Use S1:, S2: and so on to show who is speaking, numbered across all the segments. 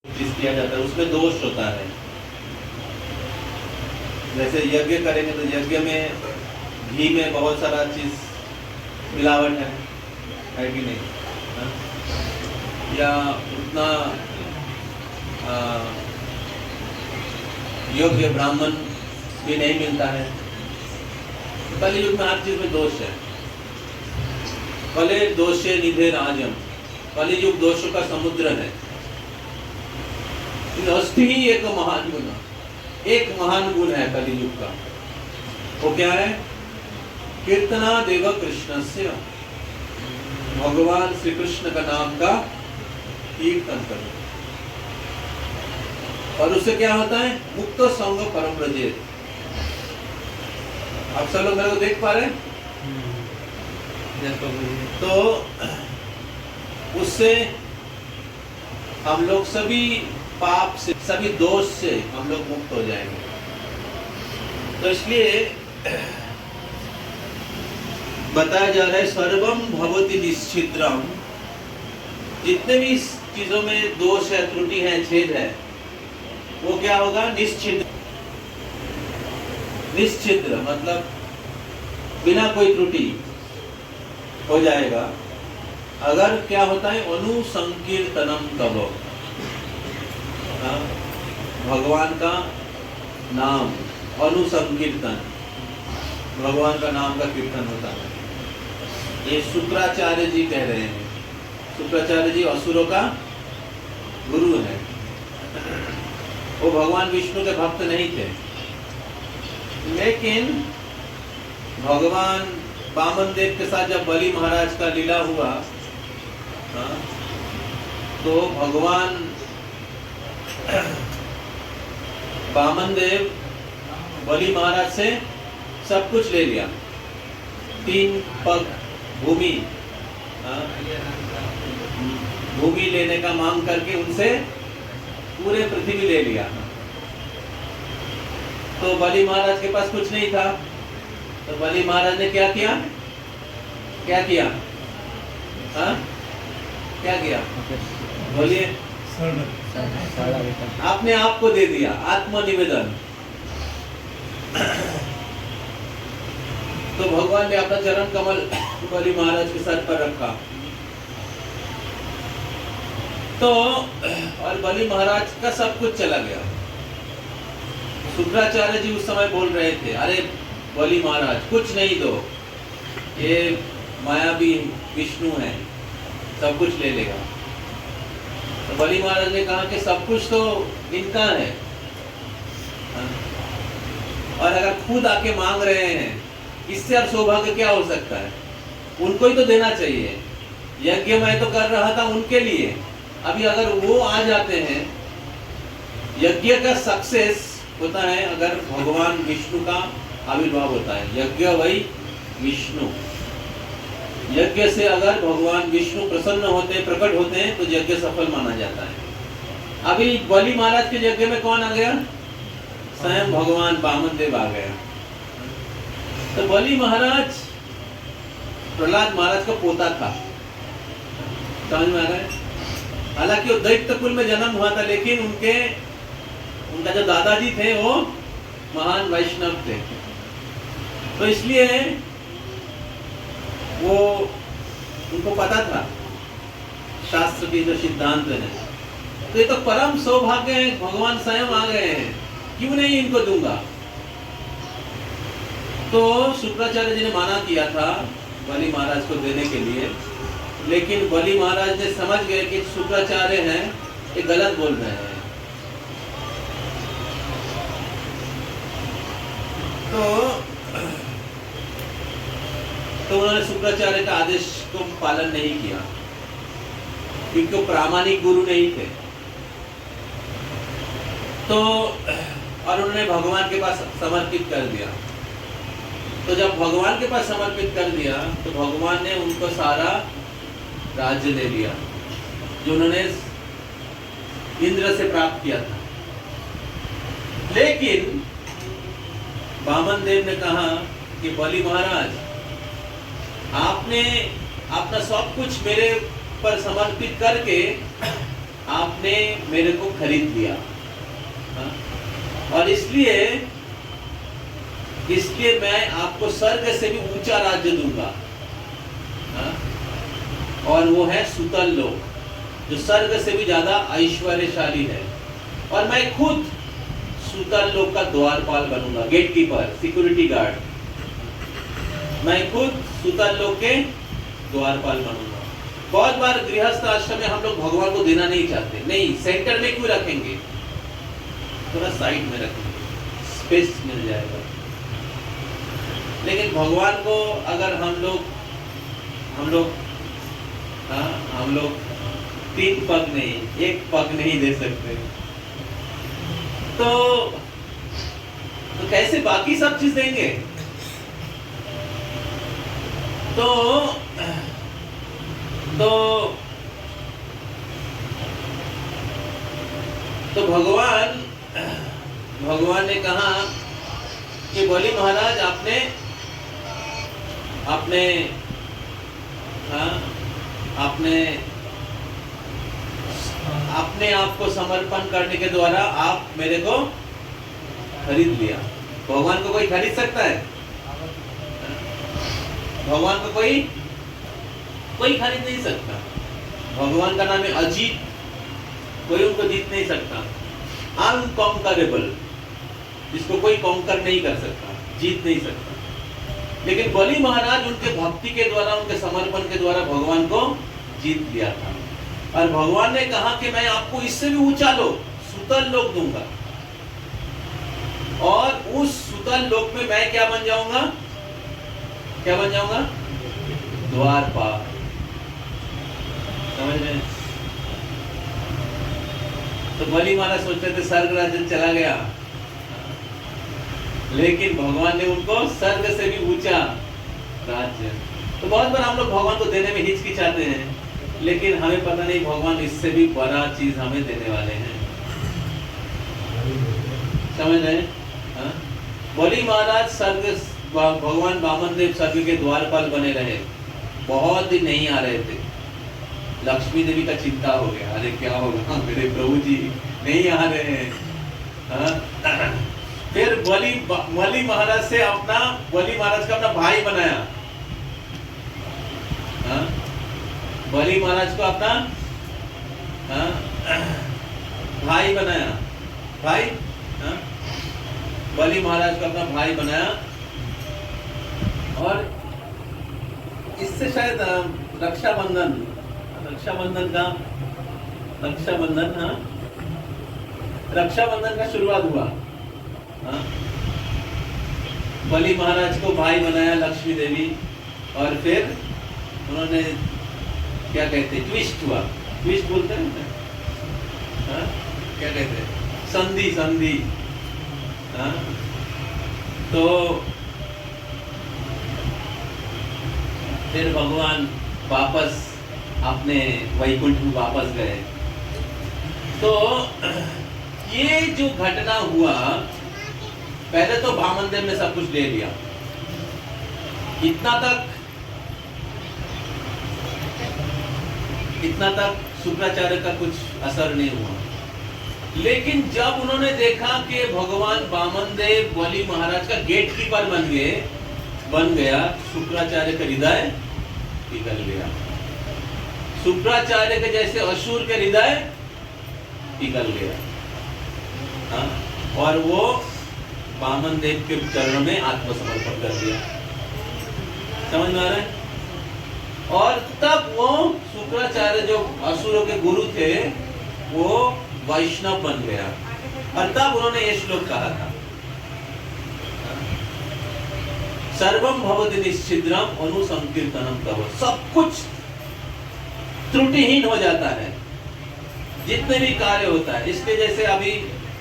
S1: चीज किया जाता है उसमें दोष होता है। जैसे यज्ञ करेंगे तो यज्ञ में घी में बहुत सारा चीज मिलावट है कि नहीं? हाँ? या उतना योग्य ब्राह्मण भी नहीं मिलता है। कलयुग में हर चीज में दोष है। कले दोषे निधे राजम, कलयुग दोषों का समुद्र है। अस्थि ही एक महान गुण, एक महान गुण है कलयुग का। वो क्या है? कीर्तना देव कृष्ण से, भगवान श्री कृष्ण का नाम का कीर्तन करो। और उससे क्या होता है? मुक्त संग परम ब्रजेत। आप सब लोग मेरे को देख पा रहे हैं? तो उससे हम लोग सभी पाप से, सभी दोष से हम लोग मुक्त हो जाएंगे। तो इसलिए बताया जा रहा है सर्वम भवति निश्चिद्रम। जितने भी चीजों में दोष है, त्रुटि है, छेद है, वो क्या होगा? निश्चिद्र। निश्चिद्र मतलब बिना कोई त्रुटि हो जाएगा। अगर क्या होता है? अनुसंकीर्तनम तब, भगवान का नाम, अनुसंकीर्तन, भगवान का नाम का कीर्तन होता है। ये शुक्राचार्य जी कह रहे हैं। शुक्राचार्य जी असुरों का गुरु है। वो भगवान विष्णु के भक्त नहीं थे, लेकिन भगवान वामन देव के साथ जब बलि महाराज का लीला हुआ, तो भगवान वामन देव बलि महाराज से सब कुछ ले लिया। 3 पग भूमि, भूमि लेने का मांग करके उनसे पूरे पृथ्वी ले लिया। तो बलि महाराज के पास कुछ नहीं था। तो बलि महाराज ने क्या किया? क्या किया? हाँ? क्या किया? बोलिए। आपने आप को दे दिया, आत्मनिवेदन। तो भगवान ने अपना चरण कमल बलि महाराज के सर पर रखा। तो और बलि महाराज का सब कुछ चला गया। शुक्राचार्य जी उस समय बोल रहे थे, अरे बलि महाराज कुछ नहीं दो, ये मायावी विष्णु है, सब कुछ ले लेगा। तो बलि महाराज ने कहा कि सब कुछ तो इनका है, और अगर खुद आके मांग रहे हैं, इससे और सौभाग्य क्या हो सकता है? उनको ही तो देना चाहिए। यज्ञ मैं तो कर रहा था उनके लिए, अभी अगर वो आ जाते हैं, यज्ञ का सक्सेस होता है अगर भगवान विष्णु का आविर्भाव होता है। यज्ञ वही विष्णु, यज्ञ से अगर भगवान विष्णु प्रसन्न होते हैं, प्रकट होते हैं, तो यज्ञ सफल माना जाता है। अभी बलि महाराज के यज्ञ में कौन आ गया? स्वयं भगवान वामन देव आ गया। तो बलि महाराज प्रहलाद महाराज का पोता था, समझ में आ रहा है? हालांकि वो दैत्य कुल में जन्म हुआ था, लेकिन उनका जो दादाजी थे वो महान वैष्णव थे। तो इसलिए वो उनको पता था शास्त्र के जो सिद्धांत है। तो ये तो परम सौभाग्य है, भगवान स्वयं आ गए हैं, क्यों नहीं इनको दूंगा। तो शुक्राचार्य जी ने माना किया था बलि महाराज को देने के लिए, लेकिन बलि महाराज ने समझ गए कि शुक्राचार्य हैं, ये गलत बोल रहे हैं। तो उन्होंने शुक्राचार्य का आदेश को पालन नहीं किया, क्योंकि वो प्रामाणिक गुरु नहीं थे। तो और उन्होंने भगवान के पास समर्पित कर दिया। तो जब भगवान के पास समर्पित कर दिया, तो भगवान ने उनको सारा राज्य दे दिया जो उन्होंने इंद्र से प्राप्त किया था। लेकिन वामन देव ने कहा कि बलि महाराज, आपने अपना सब कुछ मेरे पर समर्पित करके आपने मेरे को खरीद लिया, हाँ? और इसलिए मैं आपको स्वर्ग से भी ऊंचा राज्य दूंगा, हाँ? और वो है सुतल लोक, जो स्वर्ग से भी ज्यादा ऐश्वर्यशाली है। और मैं खुद सुतल लोक का द्वारपाल बनूंगा, गेट कीपर, सिक्योरिटी गार्ड। मैं खुद सुतल लोक के द्वारपाल बनूंगा। बहुत बार गृहस्थ आश्रम में हम लोग भगवान को देना नहीं चाहते। नहीं, सेंटर में क्यों रखेंगे, थोड़ा साइड में रखेंगे, स्पेस मिल जाएगा। लेकिन भगवान को अगर हम लोग हाँ, 3 पग नहीं, 1 पग नहीं दे सकते, तो कैसे बाकी सब चीज देंगे? तो भगवान ने कहा कि बलि महाराज अपने आप को समर्पण करने के द्वारा आप मेरे को खरीद लिया। भगवान को कोई खरीद सकता है? भगवान को कोई खरीद नहीं सकता। भगवान का नाम है अजीत, कोई उनको जीत नहीं सकता। अनकॉन्करेबल, जिसको कोई कॉन्कर नहीं कर सकता, जीत नहीं सकता। लेकिन बलि महाराज उनके भक्ति के द्वारा, उनके समर्पण के द्वारा भगवान को जीत लिया था। और भगवान ने कहा कि मैं आपको इससे भी ऊंचा लोक, सुतल लोक दूंगा, और उस सुतल लोक में मैं क्या बन जाऊंगा? द्वारपाल। समझ रहे? तो बलि महाराज सोचते थे स्वर्ग राज्य चला गया, लेकिन भगवान ने उनको स्वर्ग से भी ऊंचा राज्य। तो बहुत बार हम लोग भगवान को देने में हिचकिचाते हैं, लेकिन हमें पता नहीं भगवान इससे भी बड़ा चीज हमें देने वाले हैं। समझ रहे? बलि महाराज भगवान वामन देव स्वर्ग के द्वारपाल बने रहे, बहुत दिन नहीं आ रहे थे। लक्ष्मी देवी का चिंता हो गया, अरे क्या होगा, मेरे प्रभु जी नहीं आ रहे हैं। फिर बलि महाराज का अपना भाई बनाया। बलि महाराज को अपना भाई बनाया। बलि महाराज को अपना भाई बनाया, और इससे शायद रक्षाबंधन का शुरुआत हुआ। बलि महाराज को भाई बनाया लक्ष्मी देवी, और फिर उन्होंने क्या कहते हैं, ट्विस्ट हुआ, ट्विस्ट बोलते हैं ना, क्या कहते हैं, संधि। तो फिर भगवान वापस अपने वैकुंठ में वापस गए। तो ये जो घटना हुआ, पहले तो वामन देव ने सब कुछ ले लिया, इतना तक शुक्राचार्य का कुछ असर नहीं हुआ। लेकिन जब उन्होंने देखा कि भगवान वामन देव बलि महाराज का गेट कीपर बन गया, शुक्राचार्य का हृदय पिघल गया। शुक्राचार्य के जैसे असुर के हृदय पिघल गया, और वो वामन देव के चरणों में आत्मसमर्पण कर दिया। समझ में आ रहा है? और तब वो शुक्राचार्य जो असुरों के गुरु थे, वो वैष्णव बन गया, और तब उन्होंने ये श्लोक कहा था, सर्वम भवति निश्चिद्रम अनुसंकीर्तनम तव। सब कुछ त्रुटिहीन हो जाता है, जितने भी कार्य होता है। इसके जैसे अभी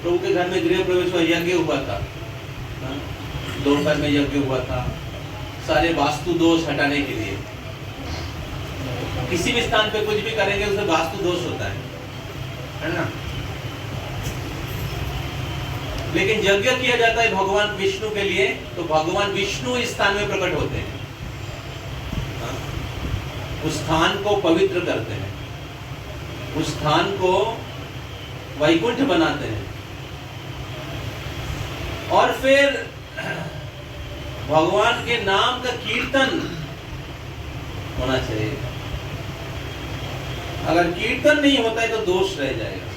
S1: प्रभु के घर में गृह प्रवेश हुआ, यज्ञ हुआ था, दोपहर में यज्ञ हुआ था, सारे वास्तु दोष हटाने के लिए। किसी भी स्थान पे कुछ भी करेंगे उसमें वास्तु दोष होता है ना। लेकिन यज्ञ किया जाता है भगवान विष्णु के लिए, तो भगवान विष्णु इस स्थान में प्रकट होते हैं, उस स्थान को पवित्र करते हैं, उस स्थान को वैकुंठ बनाते हैं। और फिर भगवान के नाम का कीर्तन होना चाहिए। अगर कीर्तन नहीं होता है तो दोष रह जाएगा।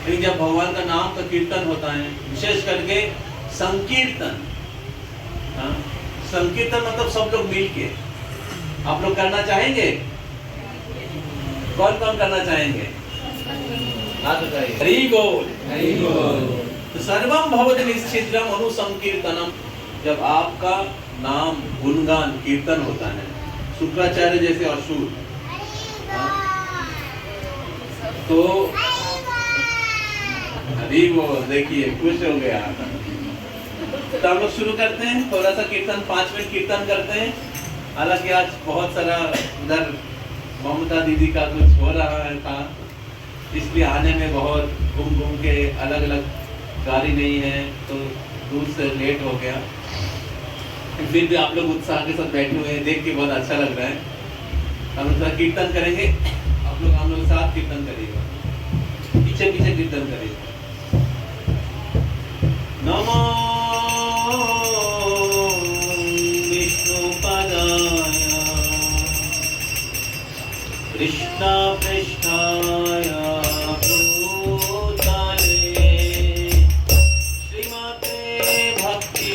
S1: लेकिन जब भगवान का नाम का कीर्तन होता है, विशेष करके संकीर्तन, संकीर्तन मतलब सब लोग मिलके, आप लोग करना चाहेंगे? कौन कौन करना चाहेंगे? हाथ उठाइए। हरि बोल, हरि बोल। तो सर्वम भवति निश्चिद्रम अनुसंकीर्तनम। जब आपका नाम गुणगान कीर्तन होता है, शुक्राचार्य जैसे असुर, तो हरि बोल, देखिए खुश हो गया। तो हम लोग शुरू करते हैं, थोड़ा सा कीर्तन, 5 मिनट कीर्तन करते हैं। हालांकि आज बहुत सारा उधर ममता दीदी का कुछ हो रहा है था, इसलिए आने में बहुत घूम घूम के, अलग अलग गाड़ी नहीं है तो दूर से लेट हो गया। फिर भी आप लोग उत्साह के साथ बैठे हुए हैं, देख के बहुत अच्छा लग रहा है। हम लोग कीर्तन करेंगे, आप लोग हम लोग साथ कीर्तन करिएगा, पीछे पीछे कीर्तन करिएगा। नमो विष्णुपदाय कृष्ण पृष्ठाय भूतले श्रीमते भक्ति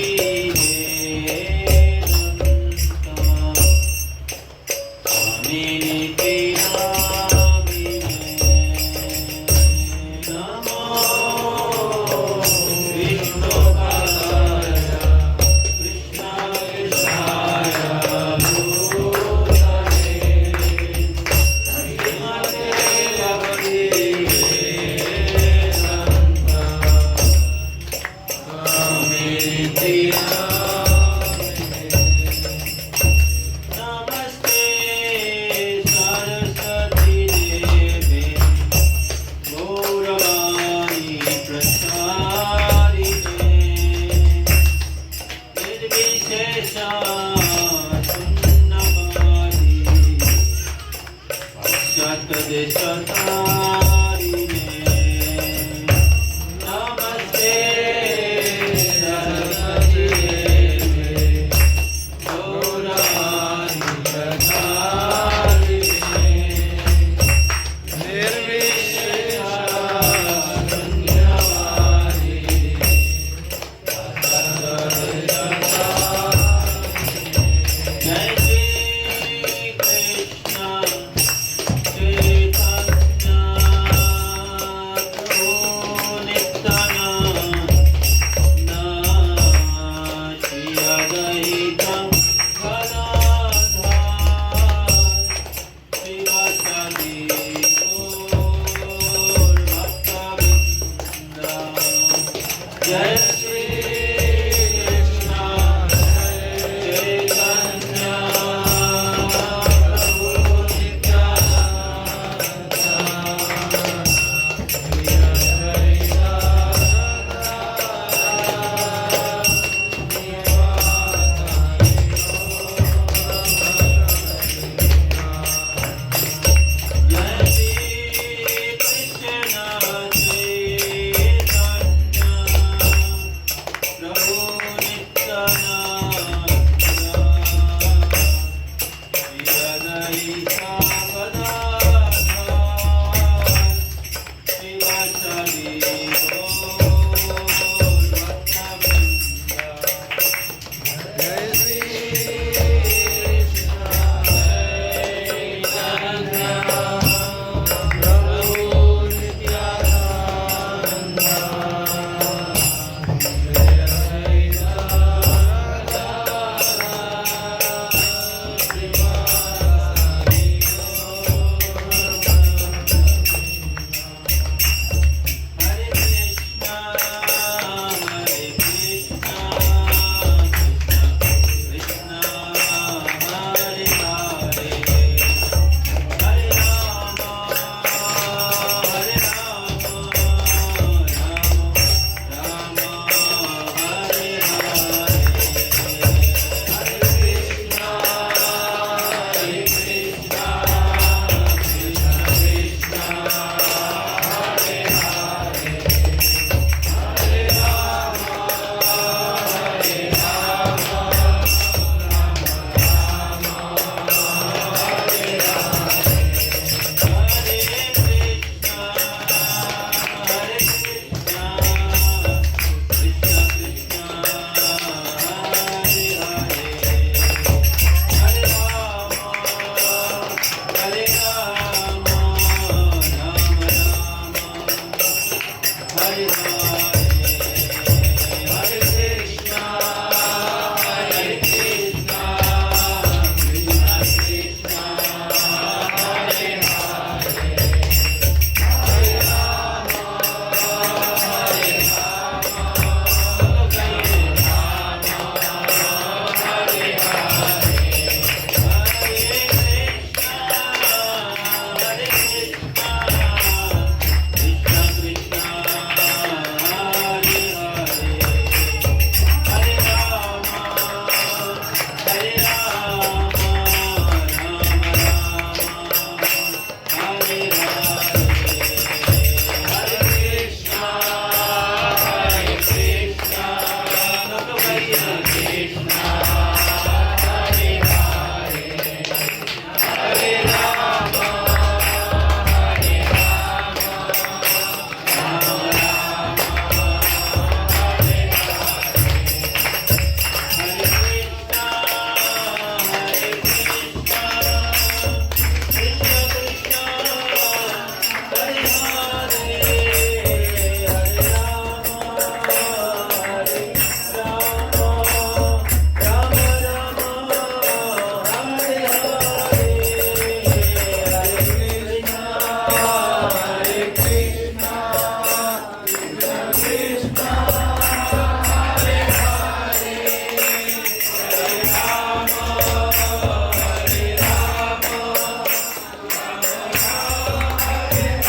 S2: Hare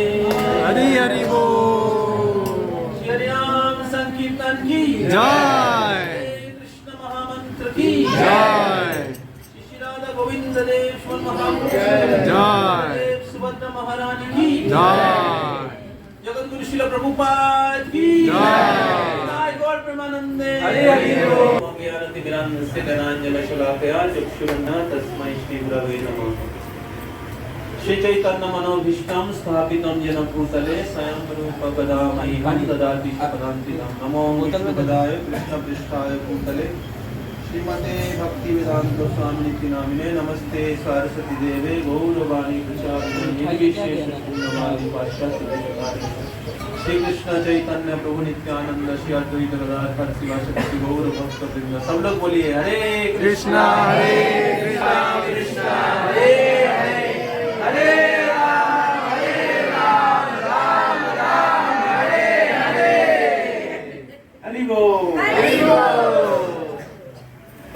S2: हरि हरि बोल।
S1: श्री राम संकीर्तन की
S2: जय।
S1: कृष्ण महामंत्र की
S2: जय।
S1: श्री राधा गोविंद देव महाप्रभु
S2: जय।
S1: सुभद्रा महारानी की
S2: जय।
S1: जगत गुरु श्रील प्रभुपाद की
S2: जय।
S1: गौर प्रेमानंदे
S2: हरि हरि बोल।
S1: ज्ञानति विरांस्य गणांजन शलाकया चक्षुरुन्ना तस्मै श्री गुरवे नमः। श्री चैतन्य मनोभीष्टं स्थापितं येन भूतले स्वयं रूप कदा मह्यं ददाति पदान्तिकं। नमो विष्णुपदाय कृष्णपृष्ठाय भूतले श्रीमते भक्तिवेदांत स्वामिनिति नामिने। नमस्ते सरस्वती देवे गौरवाणी प्रचारिणे निर्विशेष शून्यवादी पाश्चात्य देवतारिणे। श्री कृष्ण चैतन्य प्रभु नित्यानंद श्री अद्वैत गदाधर शिवाशक्ति गौर भक्तवृंद। सब लोग बोलिए हरे
S2: कृष्णा हरे कृष्णा
S1: कृष्णा हरे हरे हरे राम राम राम हरे हरे। हरि बोल हरि बोल।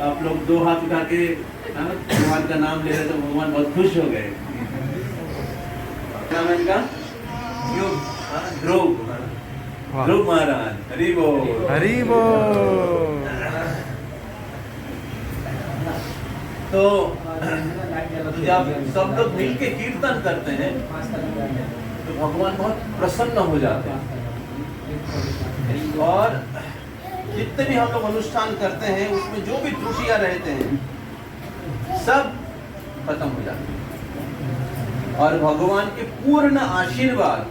S1: आप लोग दो हाथ उठा के भगवान का नाम ले रहे तो भगवान बहुत खुश हो गए। नाम है इनका ध्रुव ध्रुव महाराज। हरि बोल
S2: हरि बोल।
S1: तो जब सब लोग मिलके कीर्तन करते हैं तो भगवान बहुत प्रसन्न हो जाते हैं और जितने भी हम लोग अनुष्ठान करते हैं उसमें जो भी त्रुटियां रहते हैं सब खत्म हो जाते हैं और भगवान के पूर्ण आशीर्वाद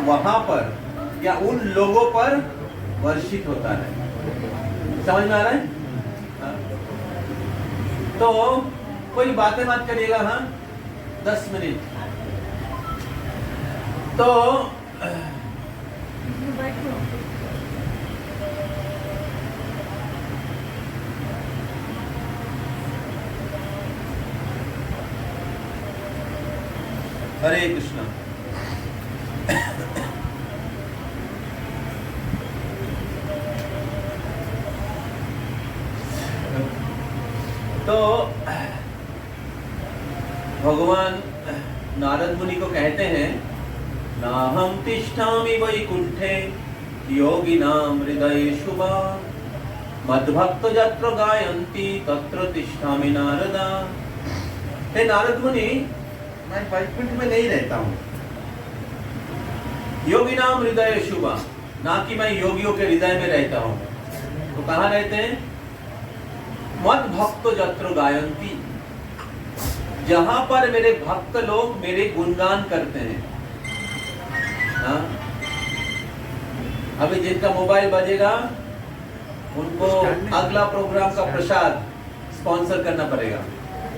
S1: वहां पर या उन लोगों पर वर्षित होता है। समझ में आ रहा है? तो कोई बातें मत करिएगा। हाँ 10 मिनट तो हरे कृष्णा। तो भगवान नारद मुनि को कहते हैं नाहं तिष्ठामि वैकुंठे योगिनां हृदयेषु वा मद्भक्त यत्र गायन्ति तत्र तिष्ठामि नारदा। हे नारद मुनि मैं वैकुंठ में नहीं रहता हूँ। योगिनां हृदयेषु वा ना कि मैं योगियों के हृदय में रहता हूँ। तो कहाँ रहते हैं? मद भक्त जत्र गायंती जहां पर मेरे भक्त लोग मेरे गुणगान करते हैं। हाँ? अभी जिनका मोबाइल बजेगा उनको अगला प्रोग्राम का प्रसाद स्पॉन्सर करना पड़ेगा।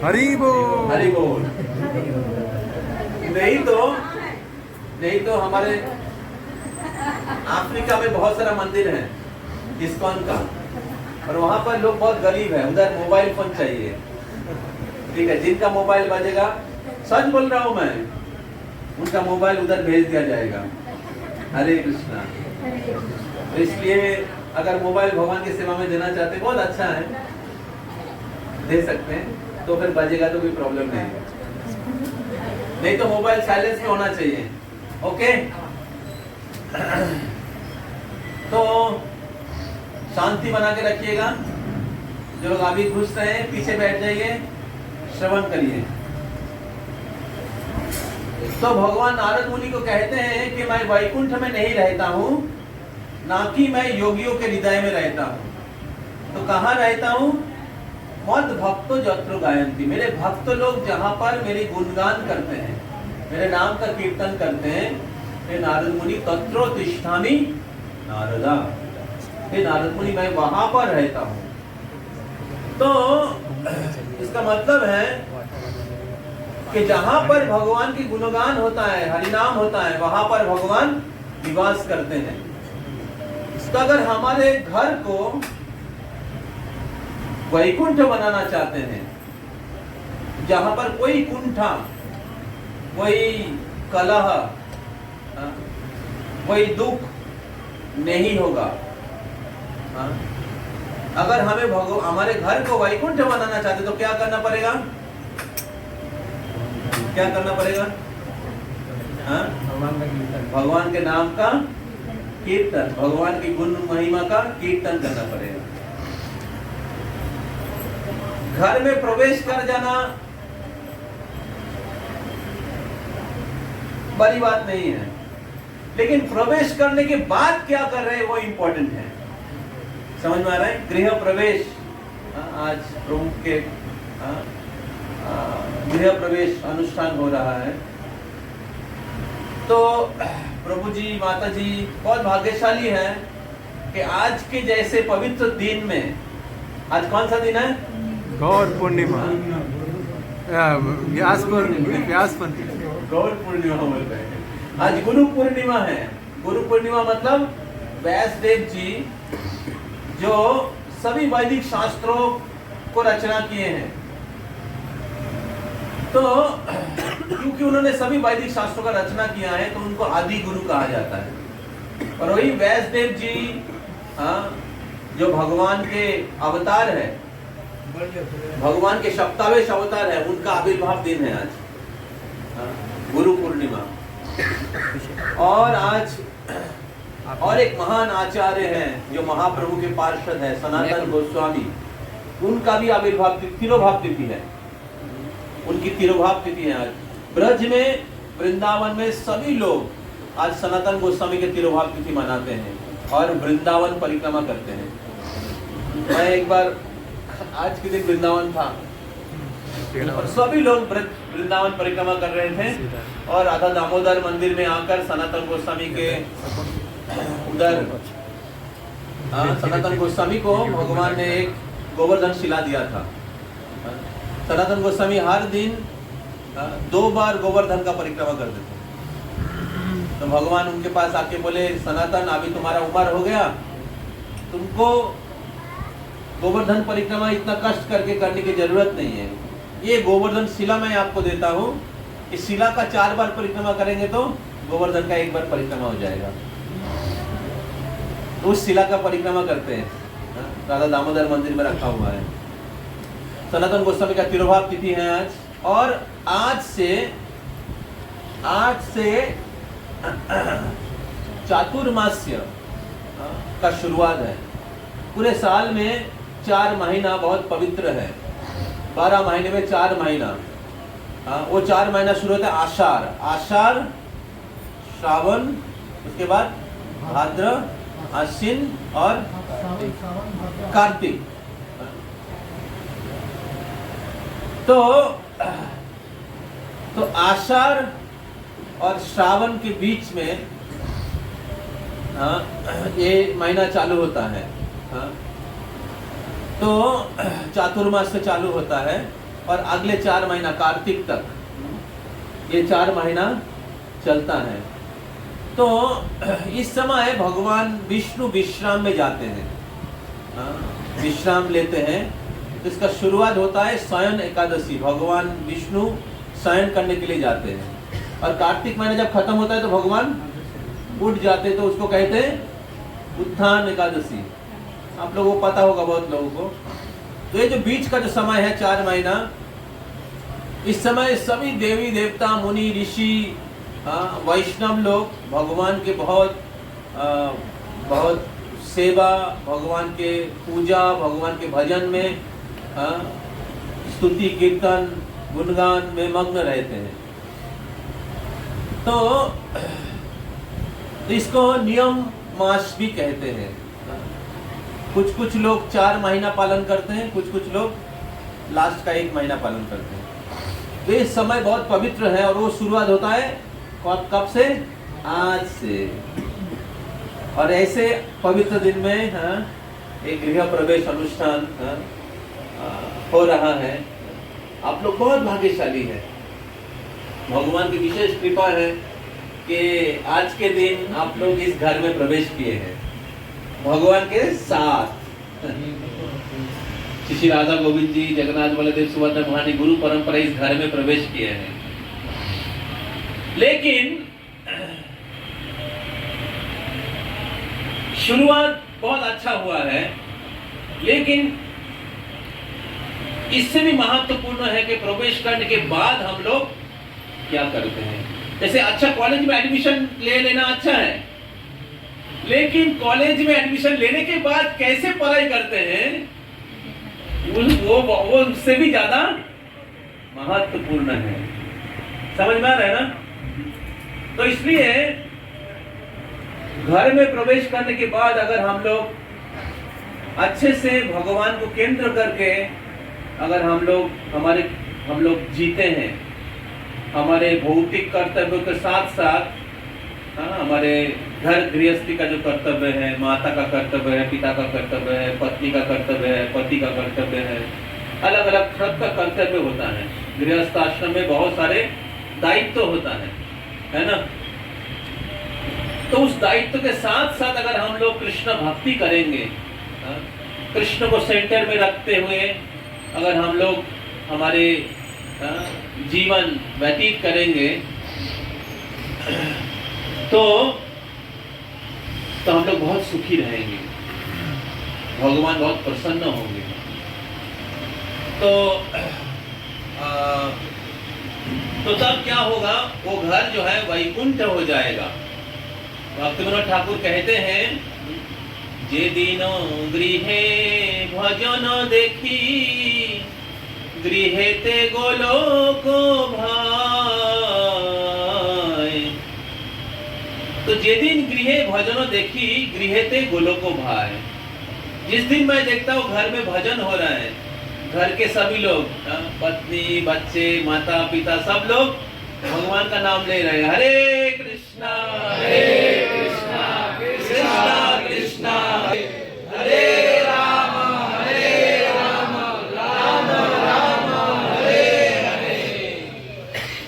S2: हरि बोल
S1: हरि बोल। नहीं तो हमारे अफ्रीका में बहुत सारा मंदिर है इस्कॉन का और वहां पर लोग बहुत गरीब है, उधर मोबाइल फोन चाहिए। ठीक है, जिनका मोबाइल बजेगा सच बोल रहा हूं मैं, उनका मोबाइल उधर भेज दिया जाएगा। हरे कृष्णा। तो इसलिए अगर मोबाइल भगवान की सेवा में देना चाहते बहुत अच्छा है, दे सकते हैं। तो फिर बजेगा तो कोई प्रॉब्लम नहीं तो मोबाइल साइलेंस में होना चाहिए। ओके तो शांति बना के रखिएगा। जो लोग अभी घुस रहे हैं पीछे बैठ जाइए, श्रवण करिए। तो भगवान नारद मुनि को कहते हैं कि मैं वैकुंठ में नहीं रहता हूँ, ना कि मैं योगियों के हृदय में रहता हूँ। तो कहाँ रहता हूँ? मद भक्त जत्र गायंती मेरे भक्त लोग जहाँ पर मेरी गुणगान करते हैं, मेरे नाम का कीर्तन करते हैं। हे नारद मुनि तत्रो तिष्ठामि नारदा। हे नारद मुनि मैं वहां पर रहता हूँ। तो इसका मतलब है कि जहां पर भगवान की गुणगान होता है, हरिनाम होता है, वहां पर भगवान निवास करते हैं। तो अगर हमारे घर को वैकुंठ बनाना चाहते हैं, जहां पर कोई कुंठा, कोई कलह, कोई दुख नहीं होगा, अगर हमें हमारे घर को वैकुंठ बनाना चाहते तो क्या करना पड़ेगा? क्या करना पड़ेगा? हाँ? भगवान के नाम का कीर्तन, भगवान की गुण महिमा का कीर्तन करना पड़ेगा। घर में प्रवेश कर जाना बड़ी बात नहीं है, लेकिन प्रवेश करने के बाद क्या कर रहे हैं वो इंपॉर्टेंट है। समझ में आ रहा है? गृह प्रवेश, आज प्रभु के गृह प्रवेश अनुष्ठान हो रहा है। तो प्रभु जी माता जी बहुत भाग्यशाली हैं कि आज के जैसे पवित्र दिन में, आज कौन सा दिन है?
S2: गौर पूर्णिमा, व्यास पूर्णिमा,
S1: गौर पूर्णिमा बोलते हैं। आज गुरु पूर्णिमा है। गुरु पूर्णिमा मतलब व्यासदेव जी जो सभी वैदिक शास्त्रों को रचना किए हैं, तो क्योंकि उन्होंने सभी वैदिक शास्त्रों का रचना किया है तो उनको आदि गुरु कहा जाता है। और वही व्यासदेव जी जो भगवान के अवतार है, भगवान के सप्तावेश अवतार है, उनका आविर्भाव दिन है आज, गुरु पूर्णिमा। और आज और एक महान आचार्य हैं जो महाप्रभु के पार्षद है, सनातन गोस्वामी, उनका भी आविर्भाव तिरोभाव तिथि है, उनकी तिरोभाव तिथि है आज। ब्रज में, वृंदावन में सभी लोग आज सनातन गोस्वामी के तिरोभाव तिथि मनाते हैं और वृंदावन परिक्रमा करते हैं। मैं एक बार आज के दिन वृंदावन था और सभी लोग वृंदावन परिक्रमा कर रहे थे और राधा दामोदर मंदिर में आकर सनातन गोस्वामी के उधर सनातन गोस्वामी को भगवान ने एक गोवर्धन शिला दिया था। सनातन गोस्वामी हर दिन 2 बार गोवर्धन का परिक्रमा करते थे। तो भगवान उनके पास आके बोले, सनातन अभी तुम्हारा उम्र हो गया, तुमको गोवर्धन परिक्रमा इतना कष्ट करके करने की जरूरत नहीं है। ये गोवर्धन शिला मैं आपको देता हूँ, इस शिला का 4 बार परिक्रमा करेंगे तो गोवर्धन का 1 बार परिक्रमा हो जाएगा। उस शिला का परिक्रमा करते हैं, राधा दामोदर मंदिर में रखा हुआ है। सनातन गोस्वामी का तिरोभाव तिथि है आज। और आज से चातुर्मास्य का शुरुआत है। पूरे साल में 4 महीना बहुत पवित्र है। 12 महीने में 4 महीना, वो 4 महीना शुरू होता है आषाढ़, श्रावण, उसके बाद भाद्र, आश्विन और कार्तिक। तो आषाढ़ और श्रावण के बीच में ये महीना चालू होता है। तो चातुर्मास से चालू होता है और अगले 4 महीना कार्तिक तक ये 4 महीना चलता है। तो इस समय भगवान विष्णु विश्राम में जाते हैं, विश्राम लेते हैं। तो इसका शुरुआत होता है शयन एकादशी, भगवान विष्णु शयन करने के लिए जाते हैं। और कार्तिक महीना जब खत्म होता है तो भगवान उठ जाते, तो उसको कहते हैं उत्थान एकादशी। आप लोगों को पता होगा, बहुत लोगों को। तो ये जो बीच का जो समय है 4 महीना, इस समय सभी देवी देवता, मुनि, ऋषि, वैष्णव लोग भगवान के बहुत सेवा, भगवान के पूजा, भगवान के भजन में, स्तुति कीर्तन गुणगान में मग्न रहते हैं। तो इसको नियम मास भी कहते हैं। कुछ लोग 4 महीना पालन करते हैं, कुछ लोग लास्ट का 1 महीना पालन करते हैं। तो ये समय बहुत पवित्र है और वो शुरुआत होता है कब से? आज से। और ऐसे पवित्र दिन में एक गृह प्रवेश अनुष्ठान हो रहा है। आप लोग बहुत भाग्यशाली हैं, भगवान की विशेष कृपा है कि आज के दिन आप लोग इस घर में प्रवेश किए हैं भगवान के साथ। श्री राधा गोविंद जी, जगन्नाथ बलदेव सुभद्रा भवानी गुरु परंपरा इस घर में प्रवेश किए हैं। लेकिन शुरुआत बहुत अच्छा हुआ है, लेकिन इससे भी महत्वपूर्ण है कि प्रवेश करने के बाद हम लोग क्या करते हैं। जैसे अच्छा कॉलेज में एडमिशन ले लेना अच्छा है, लेकिन कॉलेज में एडमिशन लेने के बाद कैसे पढ़ाई करते हैं वो उससे भी ज्यादा महत्वपूर्ण है। समझ में आ रहा है ना? तो इसलिए घर में प्रवेश करने के बाद अगर हम लोग अच्छे से भगवान को केंद्र करके अगर हम लोग जीते हैं, हमारे भौतिक कर्तव्यों के साथ साथ हमारे घर गृहस्थी का जो कर्तव्य है, माता का कर्तव्य है, पिता का कर्तव्य है, पत्नी का कर्तव्य है, पति का कर्तव्य है, अलग अलग सबका कर्तव्य होता है। गृहस्थ आश्रम में बहुत सारे दायित्व होता है ना? तो उस दायित्व के साथ साथ अगर हम लोग कृष्ण भक्ति करेंगे, कृष्ण को सेंटर में रखते हुए अगर हम लोग हमारे जीवन व्यतीत करेंगे तो हम लोग बहुत सुखी रहेंगे, भगवान बहुत प्रसन्न होंगे। तो तब क्या होगा, वो घर जो है वैकुंठ हो जाएगा। भक्तिविनोद ठाकुर कहते हैं, जे दिन गृहे भजन देखी, गृहे ते गोलोक भाई। तो जे दिन गृहे भजन देखी, गृहे ते गोलोक भाई। जिस दिन मैं देखता हूँ घर में भजन हो रहा है, घर के सभी लोग, पत्नी, बच्चे, माता पिता, सब लोग भगवान का नाम ले रहे हैं, हरे कृष्णा कृष्णा कृष्णा हरे राम राम राम हरे हरे।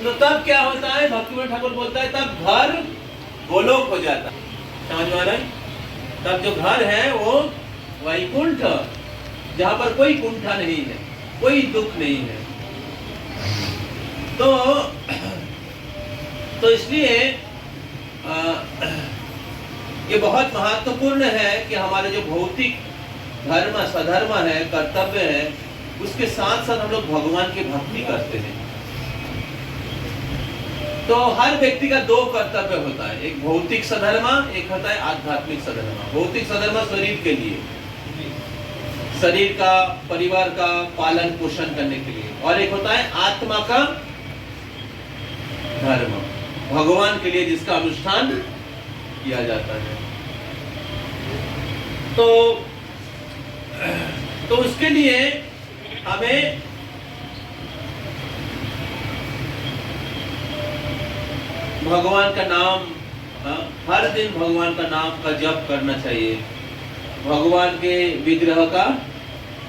S1: तो तब क्या होता है, भक्तिविनोद ठाकुर बोलता है, तब घर गोलोक हो जाता है। समझ में आ रहा है? तब जो घर है वो वैकुंठ, जहां पर कोई कुंठा नहीं है, कोई दुख नहीं है। तो इसलिए ये बहुत महत्वपूर्ण है कि हमारे जो भौतिक धर्म सधर्म है, कर्तव्य है, उसके साथ साथ हम लोग भगवान की भक्ति करते हैं। तो हर व्यक्ति का दो कर्तव्य होता है, एक भौतिक सधर्मा, एक होता है आध्यात्मिक सधर्मा। भौतिक सधर्मा शरीर के लिए, शरीर का, परिवार का पालन पोषण करने के लिए, और एक होता है आत्मा का धर्म, भगवान के लिए जिसका अनुष्ठान किया जाता है। तो उसके लिए हमें भगवान का नाम, हर दिन भगवान का नाम का जप करना चाहिए, भगवान के विग्रह का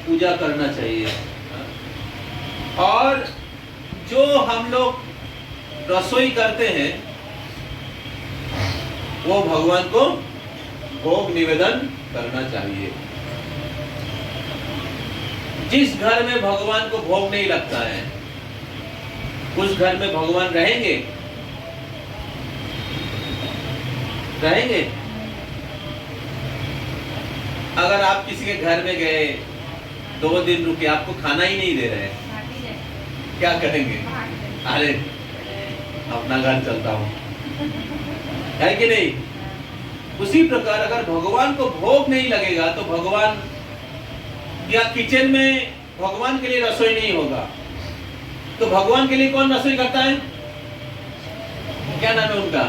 S1: पूजा करना चाहिए। और जो हम लोग रसोई करते हैं वो भगवान को भोग निवेदन करना चाहिए। जिस घर में भगवान को भोग नहीं लगता है, उस घर में भगवान रहेंगे? अगर आप किसी के घर में गए, 2 दिन रुके, आपको खाना ही नहीं दे रहे, क्या करेंगे? अरे अपना घर चलता हूं, है कि नहीं? उसी प्रकार अगर भगवान को भोग नहीं लगेगा तो भगवान, या किचन में भगवान के लिए रसोई नहीं होगा, तो भगवान के लिए कौन रसोई करता है? क्या नाम है उनका?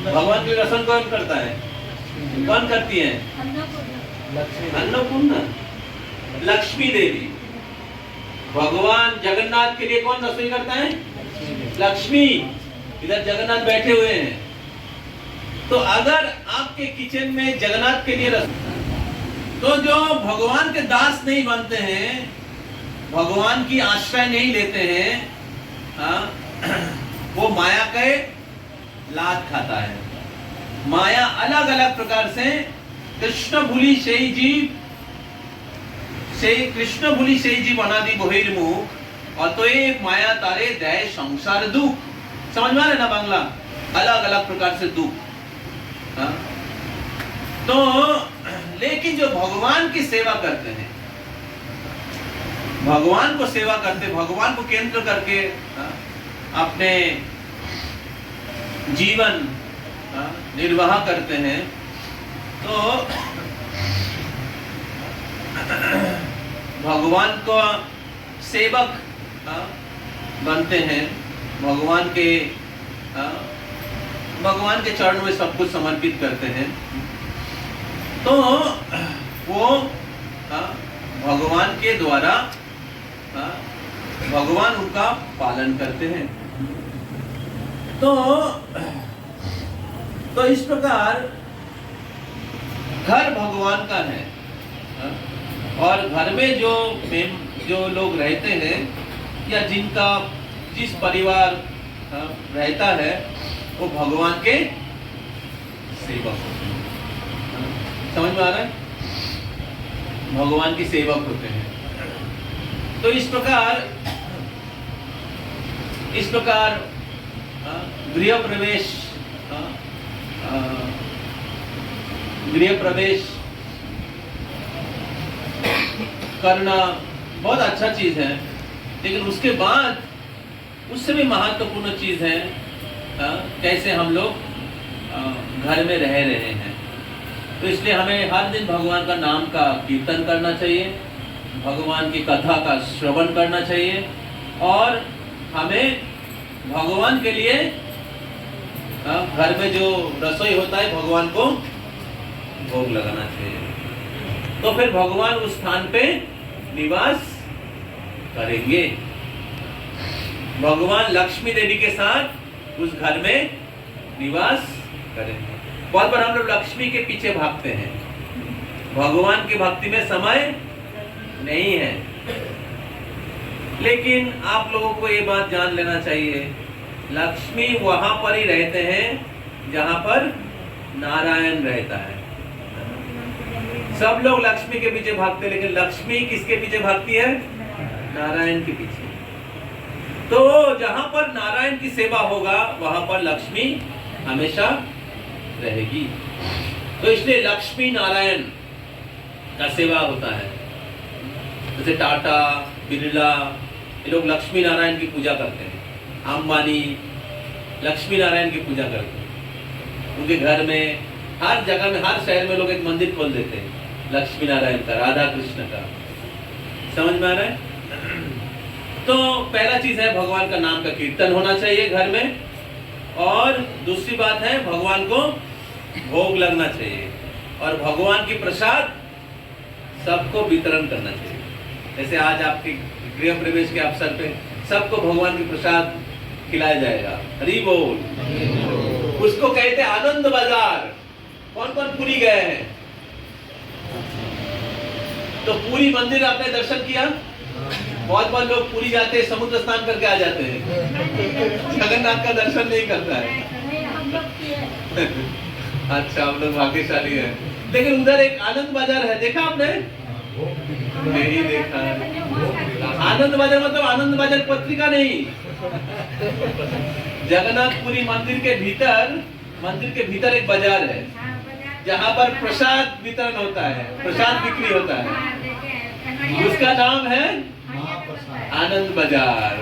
S1: भगवान के लिए रसोई कौन करता है? कौन करती है? अन्नपूर्णा, लक्ष्मी देवी। भगवान जगन्नाथ के लिए कौन रसोई करता है? लक्ष्मी। इधर जगन्नाथ बैठे हुए हैं। तो अगर आपके किचन में जगन्नाथ के लिए तो जो भगवान के दास नहीं बनते हैं, भगवान की आश्रय नहीं लेते हैं, वो माया के लात खाता है। माया अलग अलग प्रकार से, कृष्ण भूली সেই জীব, সেই কৃষ্ণ ভুলি সেই জীব অনাদি বহির্মুখ, অতএব माया तारे দেয় संसार दुख। समझ में आ रहा है ना बांग्ला? अलग अलग प्रकार से दुख। तो लेकिन जो भगवान की सेवा करते हैं, भगवान को सेवा करते, भगवान को केंद्र करके अपने जीवन निर्वाह करते हैं तो भगवान को सेवक बनते हैं, भगवान के चरणों में सब कुछ समर्पित करते हैं, तो वो भगवान के द्वारा भगवान उनका पालन करते हैं। तो इस प्रकार घर भगवान का है और घर में जो लोग रहते हैं या जिस परिवार रहता है वो भगवान के सेवक होते हैं। समझ में आ रहा है? भगवान के सेवक होते हैं। तो इस प्रकार गृह प्रवेश करना बहुत अच्छा चीज है, लेकिन उसके बाद उससे भी महत्वपूर्ण चीज है कैसे हम लोग घर में रह रहे हैं। तो इसलिए हमें हर दिन भगवान का नाम का कीर्तन करना चाहिए, भगवान की कथा का श्रवण करना चाहिए और हमें भगवान के लिए घर में जो रसोई होता है भगवान को भोग लगाना चाहिए। तो फिर भगवान उस स्थान पे निवास करेंगे। भगवान लक्ष्मी देवी के साथ उस घर में निवास करेंगे। बहुत बार हम लोग लक्ष्मी के पीछे भागते हैं, भगवान की भक्ति में समय नहीं है। लेकिन आप लोगों को ये बात जान लेना चाहिए, लक्ष्मी वहां पर ही रहते हैं जहां पर नारायण रहता है। सब लोग लक्ष्मी के पीछे भागते हैं, लेकिन लक्ष्मी किसके पीछे भागती है? नारायण के पीछे। तो जहां पर नारायण की सेवा होगा वहां पर लक्ष्मी हमेशा रहेगी। तो इसलिए लक्ष्मी नारायण का सेवा होता है। जैसे टाटा, बिरला, ये लोग लक्ष्मी नारायण की पूजा करते हैं। अंबानी लक्ष्मी नारायण की पूजा करते हैं। उनके घर में हर जगह में, हर शहर में लोग एक मंदिर खोल देते हैं लक्ष्मी नारायण का, राधा कृष्ण का। समझ में आ रहा है? तो पहला चीज है भगवान का नाम का कीर्तन होना चाहिए घर में, और दूसरी बात है भगवान को भोग लगना चाहिए और भगवान की प्रसाद सबको वितरण करना चाहिए। जैसे आज आपके गृह प्रवेश के अवसर पे सबको भगवान की प्रसाद खिलाया जाएगा। हरि बोल। उसको कहते हैं आनंद बाजार। कौन कौन पुरी गए हैं? तो पूरी मंदिर आपने दर्शन किया? बहुत लोग पुरी जाते हैं, समुद्र स्नान करके आ जाते हैं, जगन्नाथ का दर्शन नहीं करता है। अच्छा, हम लोग भाग्यशाली हैं। लेकिन उधर एक आनंद बाजार है, देखा आपने? नहीं देखा है। आनंद बाजार मतलब आनंद बाजार पत्रिका नहीं, जगन्नाथपुरी मंदिर के भीतर एक बाजार है जहाँ पर प्रसाद वितरण होता है, प्रसाद बिक्री होता है। उसका नाम है आनंद बाजार।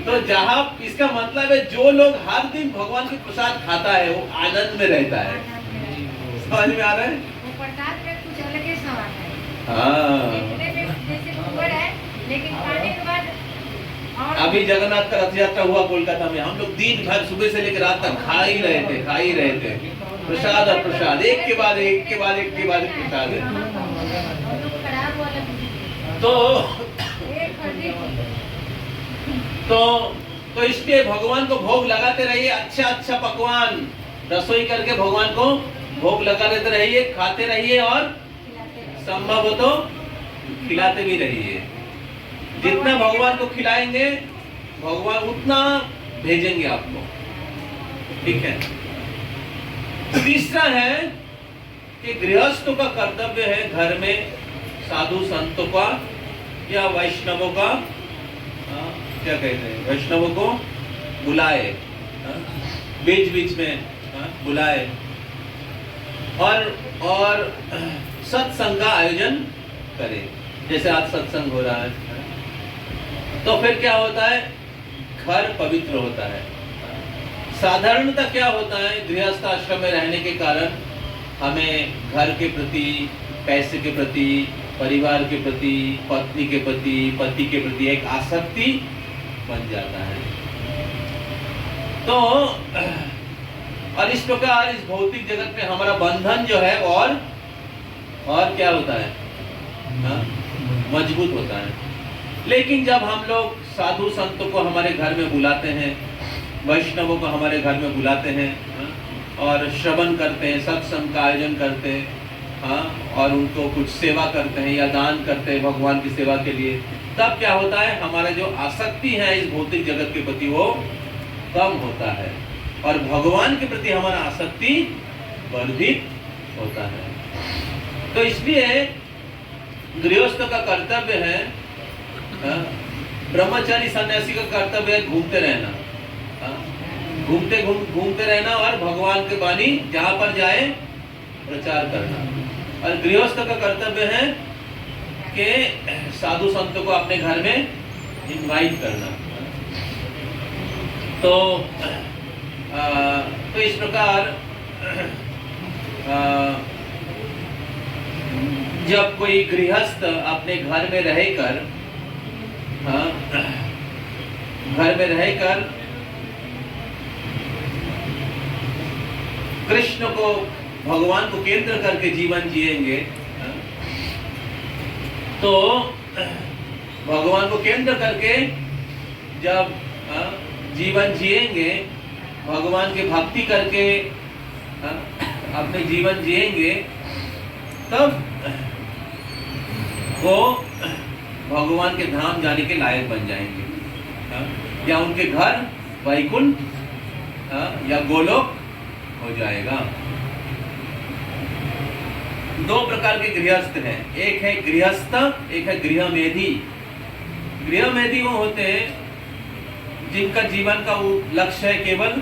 S1: तो जहाँ, इसका मतलब है जो लोग हर दिन भगवान की प्रसाद खाता है वो आनंद में रहता है। समझ में आ रहा है?
S3: वो प्रसाद में कुछ अलग ही स्वाद है।
S1: हाँ,
S3: जैसे ऊपर है, लेकिन खाने के बाद
S1: अभी जगन्नाथ का रथ यात्रा हुआ कोलकाता में, हम लोग दिन भर सुबह से लेकर रात तक खा ही रहे थे प्रसाद और प्रसाद, एक के बाद एक प्रसाद है। तो इसलिए भगवान को भोग लगाते रहिए, अच्छा पकवान रसोई करके भगवान को भोग लगाते रहिए, खाते रहिए और संभव हो तो खिलाते भी रहिए। जितना भगवान को खिलाएंगे भगवान उतना भेजेंगे आपको। ठीक है। तीसरा है कि गृहस्थों का कर्तव्य है घर में साधु संतों का या वैष्णवों का, क्या कहते हैं, वैष्णवों को बुलाए, बीच में बुलाए और सत्संग का आयोजन करें। जैसे आज सत्संग हो रहा है तो फिर क्या होता है, घर पवित्र होता है, साधारणतः क्या होता है, गृहस्थ आश्रम में रहने के कारण हमें घर के प्रति, पैसे के प्रति, परिवार के प्रति, पत्नी के प्रति, पति के प्रति एक आसक्ति बन जाता है। तो और इस प्रकार इस भौतिक जगत में हमारा बंधन जो है और क्या होता है, मजबूत होता है। लेकिन जब हम लोग साधु संतों को हमारे घर में बुलाते हैं, वैष्णवों को हमारे घर में बुलाते हैं और श्रवण करते हैं, सत्संग का आयोजन करते हैं, और उनको कुछ सेवा करते हैं या दान करते हैं भगवान की सेवा के लिए, तब क्या होता है, हमारा जो आसक्ति है इस भौतिक जगत के प्रति वो कम होता है और भगवान के प्रति हमारा आसक्ति वर्धित होता है। तो इसलिए गृहस्थ का कर्तव्य है, ब्रह्मचारी सन्यासी का कर्तव्य है घूमते रहना, घूमते रहना और भगवान के वाणी जहां पर जाए प्रचार करना। और गृहस्थ का कर्तव्य है कि साधु संतों को अपने घर में इनवाइट करना। तो इस प्रकार जब कोई गृहस्थ अपने घर में रहकर कृष्ण को, भगवान को केंद्र करके जीवन जिएंगे, तो भगवान को केंद्र करके जब जीवन जिएंगे, भगवान की भक्ति करके अपने जीवन जिएंगे, तब वो भगवान के धाम जाने के लायक बन जाएंगे, या उनके घर वैकुंठ या गोलोक हो जाएगा। दो प्रकार के गृहस्थ हैं, एक है गृहस्थ, एक है गृहमेधी। गृहमेधी वो होते हैं जिनका जीवन का लक्ष्य है केवल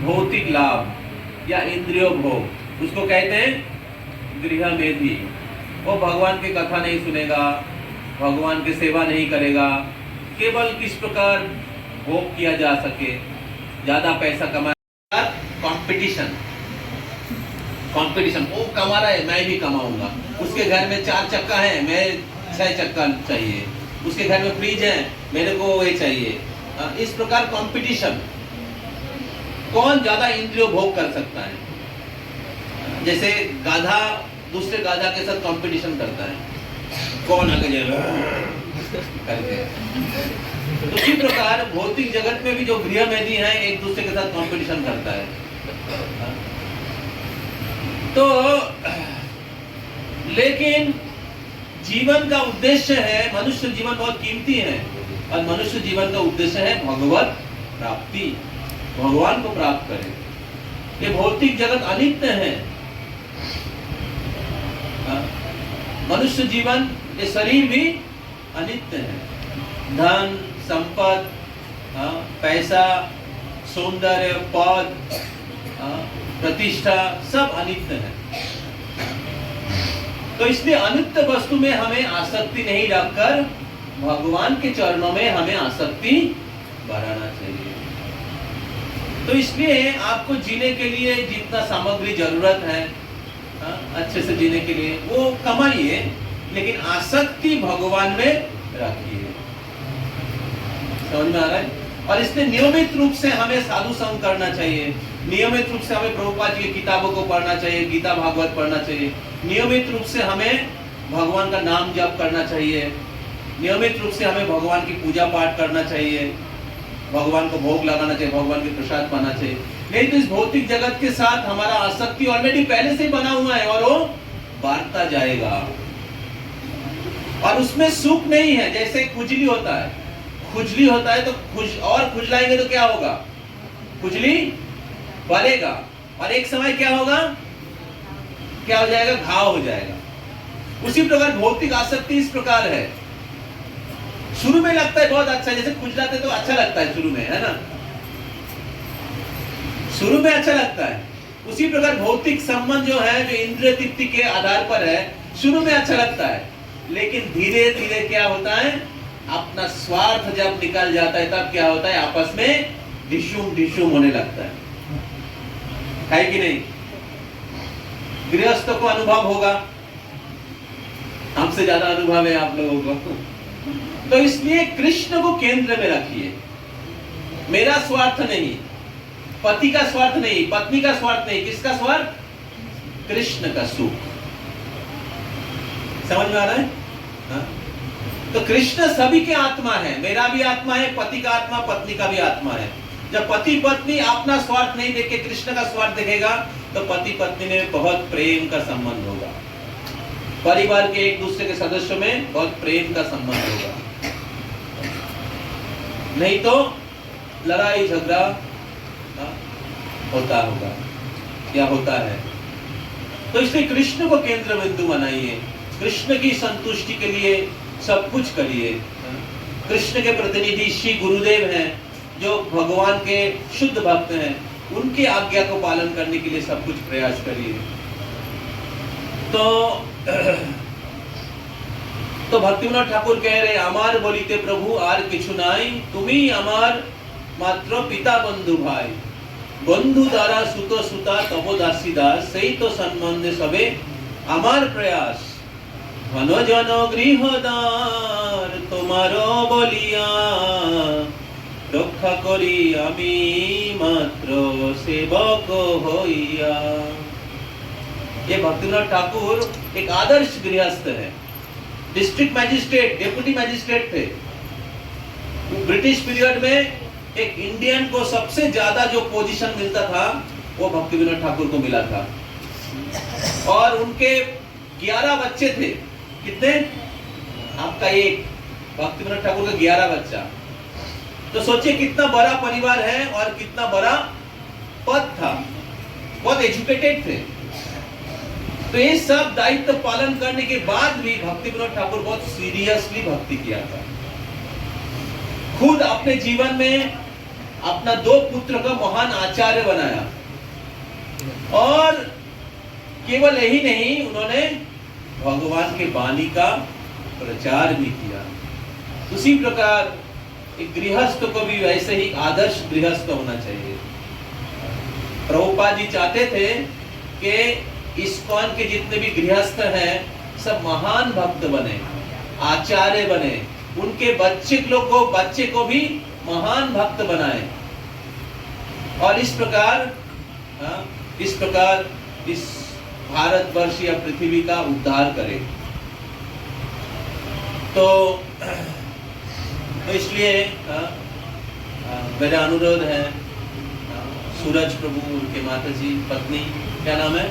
S1: भौतिक लाभ या इंद्रिय भोग, उसको कहते हैं गृहमेधी। वो भगवान की कथा नहीं सुनेगा, भगवान की सेवा नहीं करेगा, केवल किस प्रकार भोग किया जा सके, ज्यादा पैसा कमा, कंपटीशन, वो कमा रहा है मैं भी कमाऊंगा, उसके घर में 4 चक्का है मैं 6 चक्का चाहिए, उसके घर में फ्रिज है मेरे को वो चाहिए। इस प्रकार कंपटीशन, कौन ज्यादा इंद्रिय भोग कर सकता है। जैसे गाधा दूसरे गाधा के साथ कंपटीशन करता है, कौन आगे जाएगा करके। तो इसी प्रकार भौतिक जगत में भी जो गृहमेधी हैं एक दूसरे के साथ कंपटीशन करता है। तो लेकिन जीवन का उद्देश्य है, मनुष्य जीवन बहुत कीमती है और मनुष्य जीवन का उद्देश्य है भगवत प्राप्ति, भगवान को प्राप्त करें। ये भौतिक जगत अनित्य है, मनुष्य जीवन, ये शरीर भी अनित्य है। धन, संपत्ति, पैसा, सौंदर्य, पद, प्रतिष्ठा सब अनित्य है। तो इसलिए अनित्य वस्तु में हमें आसक्ति नहीं रखकर भगवान के चरणों में हमें आसक्ति बढ़ाना चाहिए। तो इसलिए आपको जीने के लिए जितना सामग्री जरूरत है, अच्छे से जीने के लिए वो कमाइए, लेकिन आसक्ति भगवान में रखिए। समझ में आ रहा है? और इसलिए नियमित रूप से हमें साधु संग करना चाहिए, नियमित रूप से हमें प्रभुपाद जी की किताबों को पढ़ना चाहिए, गीता भागवत पढ़ना चाहिए, नियमित रूप से हमें भगवान का नाम जप करना चाहिए, नियमित रूप से हमें भगवान की पूजा पाठ करना चाहिए, भगवान को भोग लगाना चाहिए, भगवान के प्रसाद पाना चाहिए। नहीं तो इस भौतिक जगत के साथ हमारा आसक्ति ऑलरेडी पहले से ही बना हुआ है और वो बढ़ता जाएगा और उसमें सुख नहीं है। जैसे खुजली होता है, खुजली होता है तो खुजलाएंगे तो क्या होगा, खुजली बढ़ेगा और एक समय क्या होगा, क्या हो जाएगा, घाव हो जाएगा। उसी प्रकार भौतिक आसक्ति इस प्रकार है, शुरू में लगता है बहुत अच्छा, जैसे खुजलाते तो अच्छा लगता है शुरू में, है ना, शुरू में अच्छा लगता है। उसी प्रकार भौतिक संबंध जो है, जो इंद्रिय तृप्ति के आधार पर है, शुरू में अच्छा लगता है, लेकिन धीरे धीरे क्या होता है, अपना स्वार्थ जब निकल जाता है तब क्या होता है, आपस में ढिशुम ढिशुम होने लगता है कि नहीं? गृहस्थों को अनुभव होगा, हमसे ज्यादा अनुभव है आप लोगों को। तो इसलिए कृष्ण को केंद्र में रखिए। मेरा स्वार्थ नहीं, पति का स्वार्थ नहीं, पत्नी का स्वार्थ नहीं, किसका स्वार्थ? कृष्ण का सुख। समझ में आ रहा है? हाँ? तो कृष्ण सभी के आत्मा है, मेरा भी आत्मा है, पति का आत्मा, पत्नी का भी आत्मा है। जब पति पत्नी अपना स्वार्थ नहीं देखे कृष्ण का स्वार्थ देखेगा तो पति पत्नी में बहुत प्रेम का संबंध होगा, परिवार के एक दूसरे के सदस्यों में बहुत प्रेम का संबंध होगा। नहीं तो लड़ाई झगड़ा होता होगा या होता है। तो इसलिए कृष्ण को केंद्र बिंदु बनाइए, कृष्ण की संतुष्टि के लिए सब कुछ करिए। कृष्ण के प्रतिनिधि श्री गुरुदेव हैं जो भगवान के शुद्ध भक्त हैं, उनकी आज्ञा को पालन करने के लिए सब कुछ प्रयास करिए। तो भक्तिविनोद ठाकुर कह रहे, अमार बोलिते प्रभु आर किछु नाई, तुम्ही अमार मात्र पिता बंधु भाई, बंधु द्वारा सुतो सुता तबो दासी दास, सही तो संबंध सबे अमार प्रयास, धन जन गृहदार तुम्हारो बलिया, रक्षा करी आमी मात्र सेवक होइया। ये भक्तिविनोद ठाकुर एक आदर्श गृहस्थ है, डिस्ट्रिक्ट मैजिस्ट्रेट, डेप्यूटी मैजिस्ट्रेट थे। ब्रिटिश पीरियड में एक इंडियन को सबसे ज्यादा जो पोजीशन मिलता था वो भक्तिविनोद ठाकुर को मिला था। और उनके 11 बच्चे थे। कितने? आपका एक, भक्तिविनोद ठाकुर का 11 बच्चा। तो सोचिए कितना बड़ा परिवार है और कितना बड़ा पद था, बहुत एजुकेटेड थे। तो ये सब दायित्व पालन करने के बाद भी भक्तिविनोद ठाकुर बहुत सीरियसली भक्ति किया था। खुद अपने जीवन में अपना 2 पुत्र का महान आचार्य बनाया, और केवल यही नहीं, उन्होंने भगवान के वाणी का प्रचार भी किया। उसी प्रकार एक गृहस्थ को भी वैसे ही आदर्श गृहस्थ होना चाहिए। प्रभुपाद जी चाहते थे कि इस्कॉन के जितने भी गृहस्थ हैं सब महान भक्त बने, आचार्य बने, उनके बच्चे को भी महान भक्त बनाए, और इस प्रकार इस भारतवर्ष या पृथ्वी का उद्धार करे। तो इसलिए मेरा अनुरोध है, सूरज प्रभु, उनके माता जी, पत्नी, क्या नाम है?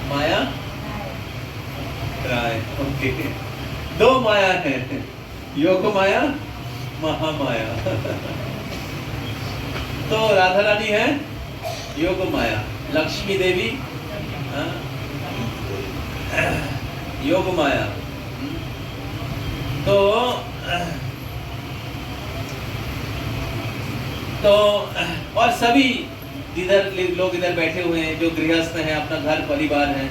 S1: माया राय। ओके, 2 माया है, योग माया, महामाया। तो राधा रानी है योग माया, लक्ष्मी देवी योग माया। तो और सभी लोग इधर बैठे हुए हैं जो गृहस्थ हैं, अपना घर परिवार है,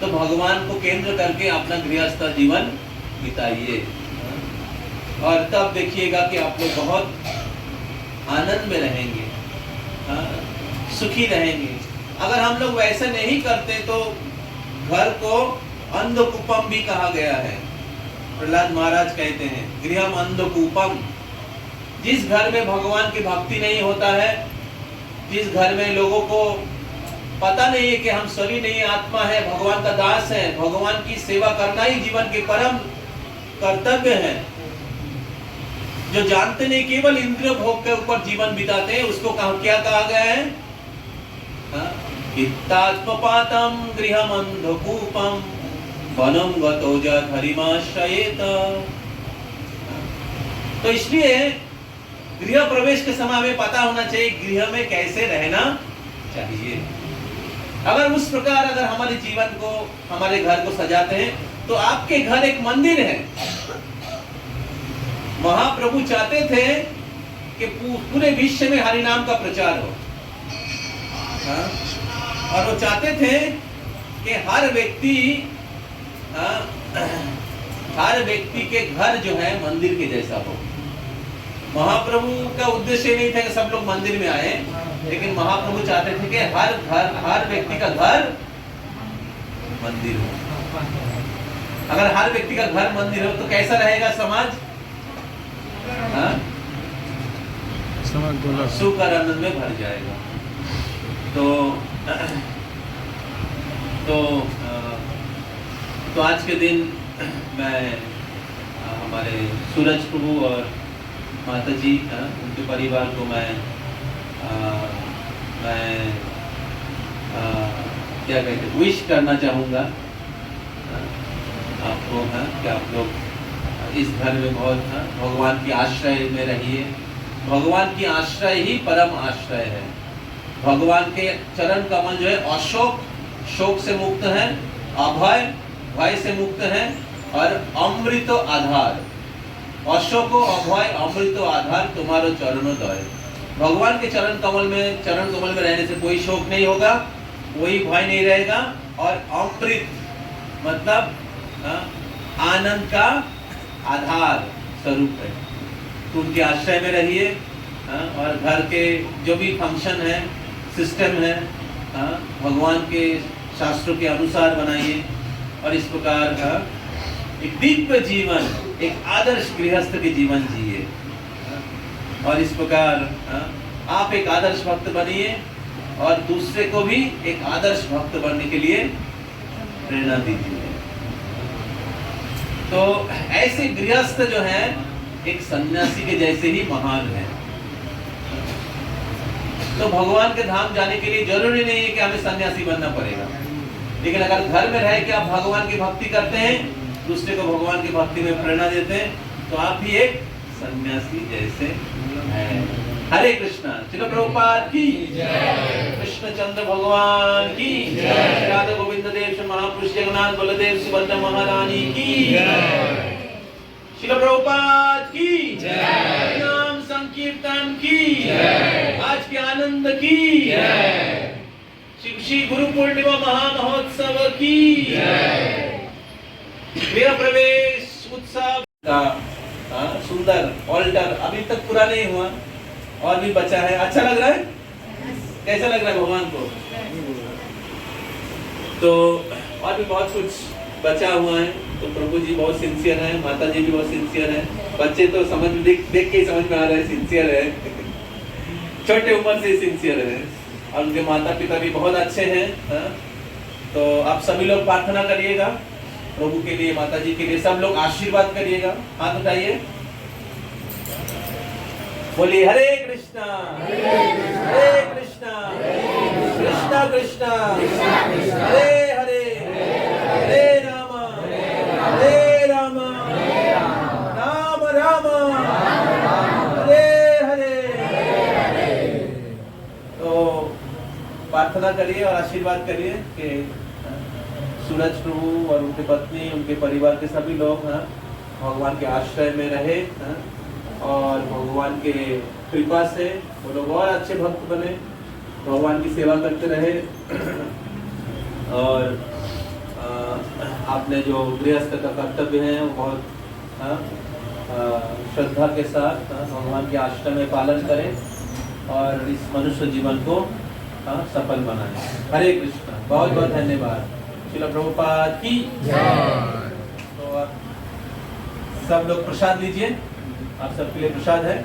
S1: तो भगवान को केंद्र करके अपना गृहस्थ जीवन बिताइए, और तब देखिएगा कि आप लोग बहुत आनंद में रहेंगे, सुखी रहेंगे। अगर हम लोग वैसे नहीं करते तो घर को अंधकूपम भी कहा गया है। प्रहलाद महाराज कहते हैं गृहम अंधकूपम। जिस घर में भगवान की भक्ति नहीं होता है, जिस घर में लोगों को पता नहीं है कि हम शरीर नहीं आत्मा है, भगवान का दास है, भगवान की सेवा करना ही जीवन के परम कर्तव्य है, जो जानते नहीं केवल इंद्रिय भोग के ऊपर जीवन बिताते हैं, उसको क्या कहा गया है? इत्तात्मपातम गृहम अंधकूपम वनम गतो जत हरिमाश्रयेत। तो इसलिए गृह प्रवेश के समय में पता होना चाहिए गृह में कैसे रहना चाहिए। अगर उस प्रकार अगर हमारे जीवन को, हमारे घर को सजाते हैं, तो आपके घर एक मंदिर है। महाप्रभु चाहते थे कि पूरे विश्व में हरि नाम का प्रचार हो, और वो चाहते थे कि हर व्यक्ति हर व्यक्ति के घर जो है मंदिर के जैसा हो। महाप्रभु का उद्देश्य नहीं था कि सब लोग मंदिर में आए, लेकिन महाप्रभु चाहते थे कि हर व्यक्ति का घर मंदिर हो। अगर हर व्यक्ति का घर मंदिर हो तो कैसा रहेगा समाज? हाँ? सुख और आनंद में भर जाएगा। तो आज के दिन मैं हमारे सूरज प्रभु और माता जी उनके परिवार को मैं क्या कहते हैं, विश करना चाहूँगा आपको कि आप लोग इस घर में बहुत भगवान की आश्रय में रहिए। भगवान की आश्रय ही परम आश्रय है। भगवान के चरण कमल जो है अशोक, शोक से मुक्त है, अभय, भय से मुक्त है, और अमृत आधार, अशोक अभय अमृत आधार तुम्हारो चरणोदय। भगवान के चरण कमल में रहने से कोई शोक नहीं होगा, कोई भय नहीं रहेगा, और अमृत मतलब आनंद का आधार स्वरूप है। तो उनके आश्रय में रहिए, और घर के जो भी फंक्शन है, सिस्टम है, भगवान के शास्त्रों के अनुसार बनाइए, और इस प्रकार एक दिव्य जीवन, एक आदर्श गृहस्थ के जीवन जिए, और इस प्रकार आप एक आदर्श भक्त बनिए और दूसरे को भी एक आदर्श भक्त बनने के लिए प्रेरणा दीजिए। तो ऐसे गृहस्थ जो है एक सन्यासी के जैसे ही महान है। तो भगवान के धाम जाने के लिए जरूरी नहीं है कि हमें सन्यासी बनना पड़ेगा, लेकिन अगर घर में रह के आप भगवान की भक्ति करते हैं, दूसरे को भगवान की भक्ति में प्रेरणा देते हैं, तो आप भी एक सन्यासी जैसे हैं। हरे कृष्णा। श्रील प्रभुपाद की जय। कृष्ण चंद्र भगवान की जय। राधा गोविंद देव महापुरुष जगन्नाथ बलदेव सुभद्रा महारानी की जय। श्रील प्रभुपाद की जय। नाम संकीर्तन की जय। आज के आनंद की जय। श्री गुरु पूर्णिमा महामहोत्सव की जय। मेरा प्रवेश उत्सव का सुंदर ऑल्टर अभी तक पूरा नहीं हुआ, और भी बचा है। अच्छा लग रहा है? कैसा लग रहा है भगवान को? तो और भी बहुत कुछ बचा हुआ है। तो प्रभु जी बहुत सिंसियर है, माता जी भी बहुत सिंसियर है। बच्चे तो समझ देख के ही समझ में आ रहा है सिंसियर है, छोटे उम्र से सिंसियर है, और उनके माता पिता भी बहुत अच्छे हैं। तो आप सभी लोग प्रार्थना करिएगा प्रभु के लिए, माता जी के लिए, सब लोग आशीर्वाद करिएगा। हाथ उठाइए, बोलिए हरे कृष्णा हरे कृष्णा कृष्णा कृष्णा हरे हरे हरे राम राम राम हरे हरे। तो प्रार्थना करिए और आशीर्वाद करिए कि सूरज प्रभु और उनकी पत्नी, उनके परिवार के सभी लोग भगवान के आश्रय में रहे, और भगवान के कृपा से वो लोग और अच्छे भक्त बने, भगवान की सेवा करते रहे। और आपने जो गृहस्थ का कर्तव्य है वो बहुत श्रद्धा के साथ भगवान के आश्रम में पालन करें, और इस मनुष्य जीवन को सफल बनाएं। हरे कृष्णा। बहुत बहुत धन्यवाद। श्रील प्रभुपाद की जय। तो आप सब लोग प्रसाद लीजिए, आप सबके लिए प्रसाद है।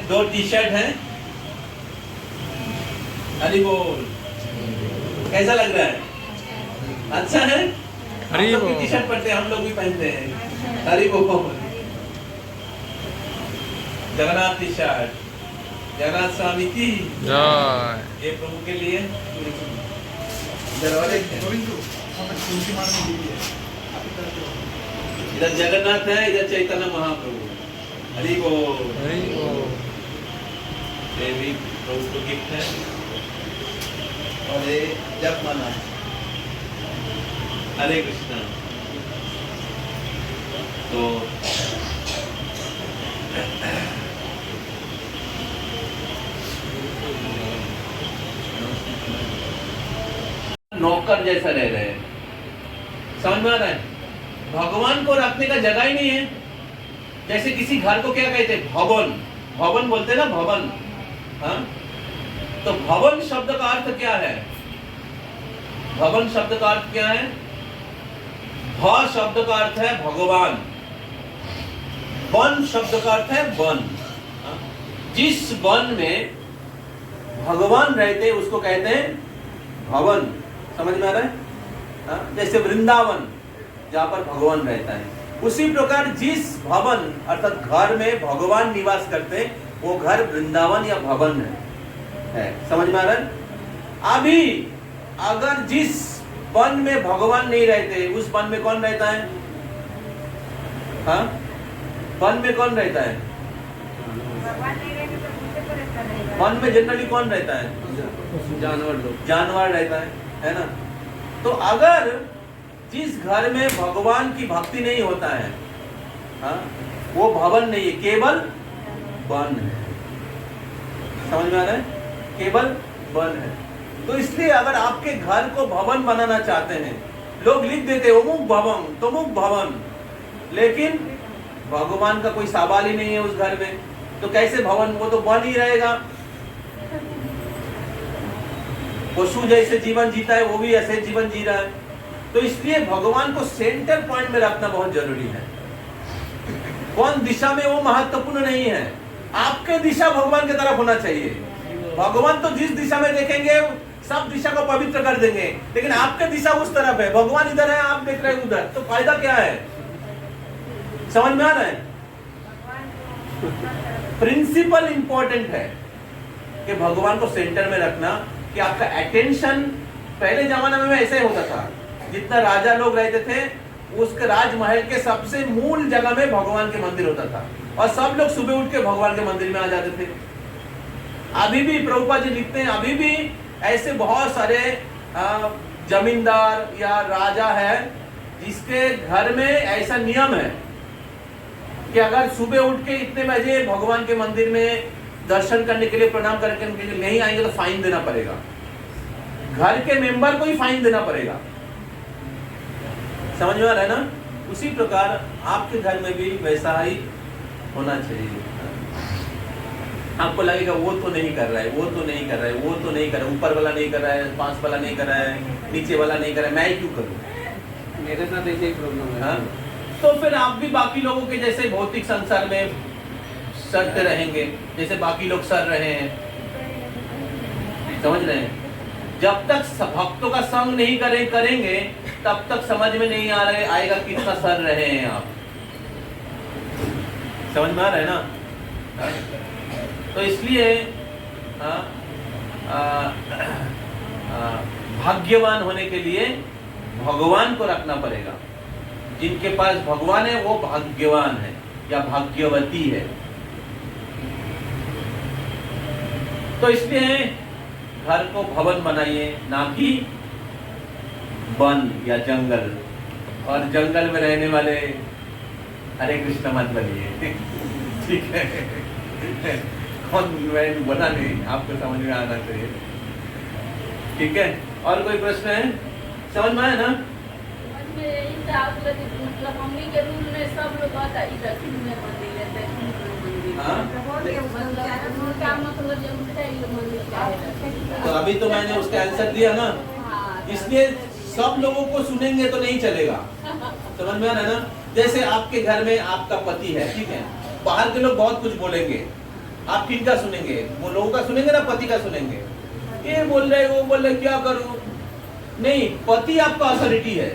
S1: दो टी शर्ट है। हरि बोल। कैसा लग रहा है? अच्छा है? हरि बोल। टी शर्ट पहनते हैं, हम लोग भी पहनते हैं। हरि बोल। जगन्नाथ टी शर्ट, जगन्नाथ स्वामी की जय। ये प्रभु के लिए। इधर जगन्नाथ है, इधर चैतन्य महाप्रभु। हरि बोल। ये भी प्रभु को गिफ्ट है, और ये जपमाला है। हरे कृष्णा। तो नौकर जैसा रह रहे हैं। समझ में आ रहा है? भगवान को रखने का जगह ही नहीं है। जैसे किसी घर को क्या कहते हैं? भवन। भवन बोलते हैं ना, भवन। हाँ, तो भवन शब्द का अर्थ क्या है? भवन शब्द का अर्थ क्या है? भ शब्द का अर्थ है भगवान, वन शब्द का अर्थ है वन। हाँ? जिस वन में भगवान रहते हैं उसको कहते हैं भवन। समझ में आ रहा है? हाँ? जैसे वृंदावन जहां पर भगवान रहता है, उसी प्रकार जिस भवन अर्थात घर में भगवान निवास करते हैं वो घर वृंदावन या भवन है। समझ में आ रहा है? अभी अगर जिस वन में भगवान नहीं रहते उस वन में कौन रहता है? हाँ, वन में कौन रहता है?
S3: भगवान नहीं रहेंगे तो दूसरे को रहता रहेगा।
S1: वन में जनरली कौन रहता है?
S2: जानवर लोग।
S1: जानवर रहता है ना? तो अगर जिस घर में भगवान की भक्ति नहीं होता है, हाँ, वो भवन नहीं है, केवल वन है। समझ में आ रहा है? केवल वन है। तो इसलिए अगर आपके घर को भवन बनाना चाहते हैं, लोग लिख देते अमुक भवन तमुक भवन, लेकिन भगवान का कोई सवाल ही नहीं है उस घर में, तो कैसे भवन? वो तो बन ही रहेगा। पशु जैसे जीवन जीता है वो भी ऐसे जीवन जी रहा है। तो इसलिए भगवान को सेंटर पॉइंट में रखना बहुत जरूरी है। कौन दिशा में वो महत्वपूर्ण नहीं है, आपके दिशा भगवान की तरफ होना चाहिए। भगवान तो जिस दिशा में देखेंगे सब दिशा को पवित्र कर देंगे, लेकिन आपके दिशा उस तरफ है, भगवान इधर है, आप देख रहे हैं उधर, तो फायदा क्या है? समझ में आ रहा है? प्रिंसिपल इंपॉर्टेंट है कि भगवान को सेंटर में रखना, कि आपका अटेंशन। पहले जमाने में ऐसा ही होता था, जितना राजा लोग रहते थे उसके राजमहल के सबसे मूल जगह में भगवान के मंदिर होता था, और सब लोग सुबह उठ के भगवान के मंदिर में आ जाते थे। अभी भी प्रभुपाद जी लिखते हैं, अभी भी ऐसे बहुत सारे जमींदार या राजा है जिसके घर में ऐसा नियम है कि अगर सुबह उठ के इतने बजे भगवान के मंदिर में दर्शन करने के लिए, प्रणाम करने के लिए नहीं आएंगे तो फाइन देना पड़ेगा, घर के मेंबर को ही फाइन देना पड़ेगा। समझ में आ रहा है ना? उसी प्रकार आपके घर में भी वैसा ही होना चाहिए। आपको लगेगा वो तो नहीं कर रहा है, वो तो नहीं कर रहा है, वो तो नहीं कर रहा है, ऊपर वाला नहीं कर रहा है, पांच वाला नहीं कर रहा है, नीचे वाला नहीं कर रहा है, मैं ही क्यों करूं?
S2: मेरे साथ ऐसे ही प्रॉब्लम है।
S1: हाँ? तो फिर आप भी बाकी लोगों के जैसे भौतिक संसार में सड़ते रहेंगे, जैसे बाकी लोग सड़ रहे हैं। समझ रहे हैं? जब तक भक्तों का संग नहीं करेंगे तब तक समझ में नहीं आएगा कितना सड़ रहे हैं आप। समझ में आ रहा है ना? तो इसलिए भाग्यवान होने के लिए भगवान को रखना पड़ेगा। जिनके पास भगवान है वो भाग्यवान है या भाग्यवती है। तो इसलिए घर को भवन बनाइए, ना कि वन या जंगल। और जंगल में रहने वाले हरे कृष्ण मत बनिए, ठीक है? कॉन्वेंट बना नहीं, आपको समझ में आना चाहिए, ठीक है? और कोई प्रश्न है? समझ में आया ना? तो अभी तो मैंने उसका आंसर दिया ना, इसलिए सब लोगों को सुनेंगे तो नहीं चलेगा। समझ में आ रहा है ना? जैसे आपके घर में आपका पति है, ठीक है, बाहर के लोग बहुत कुछ बोलेंगे, आप किनका सुनेंगे? वो लोगों का सुनेंगे ना, पति का सुनेंगे? ये बोल रहे वो बोल रहे, क्या करूं? नहीं, पति आपका अथॉरिटी है,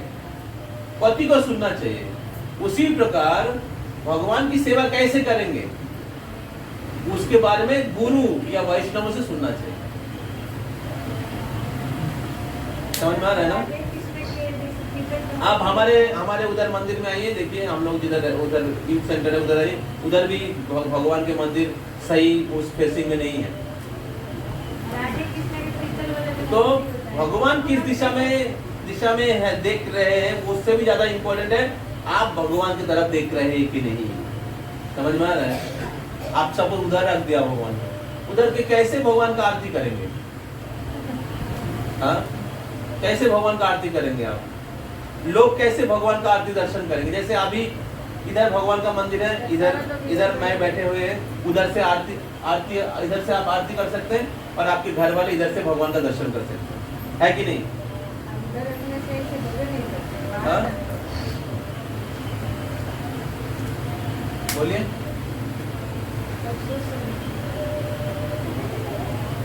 S1: पति को सुनना चाहिए। उसी प्रकार भगवान की सेवा कैसे करेंगे उसके बारे में गुरु या वैष्णव से सुनना चाहिए। समझ में आ रहा है ना? आप हमारे उधर मंदिर में आइए, देखिए हम लोग जिधर उधर यूथ सेंटर है उधर आइए, उधर भी भगवान के मंदिर सही उस फेसिंग में नहीं है। तो भगवान किस दिशा में है देख रहे हैं, उससे भी ज्यादा इंपॉर्टेंट है आप भगवान की तरफ देख रहे हैं कि नहीं। समझ में आ रहा है? आप सब उधर रख दिया भगवान, उधर के कैसे भगवान का आरती करेंगे? हाँ, कैसे भगवान का आरती करेंगे आप? लोग कैसे भगवान का आरती दर्शन करेंगे? जैसे अभी इधर भगवान का मंदिर है, इधर मैं बैठे हुए हैं, उधर से आरती आरती इधर से आप आरती कर सकते हैं और आपके घर वाले इधर से भगवान का दर्शन कर सकते हैं, है कि नहीं?
S3: अंदर रखने से ऐसे भजन नहीं करते, बाहर
S1: हाँ?
S3: करते
S1: बोलिए।
S3: हैं। सब सोच समझ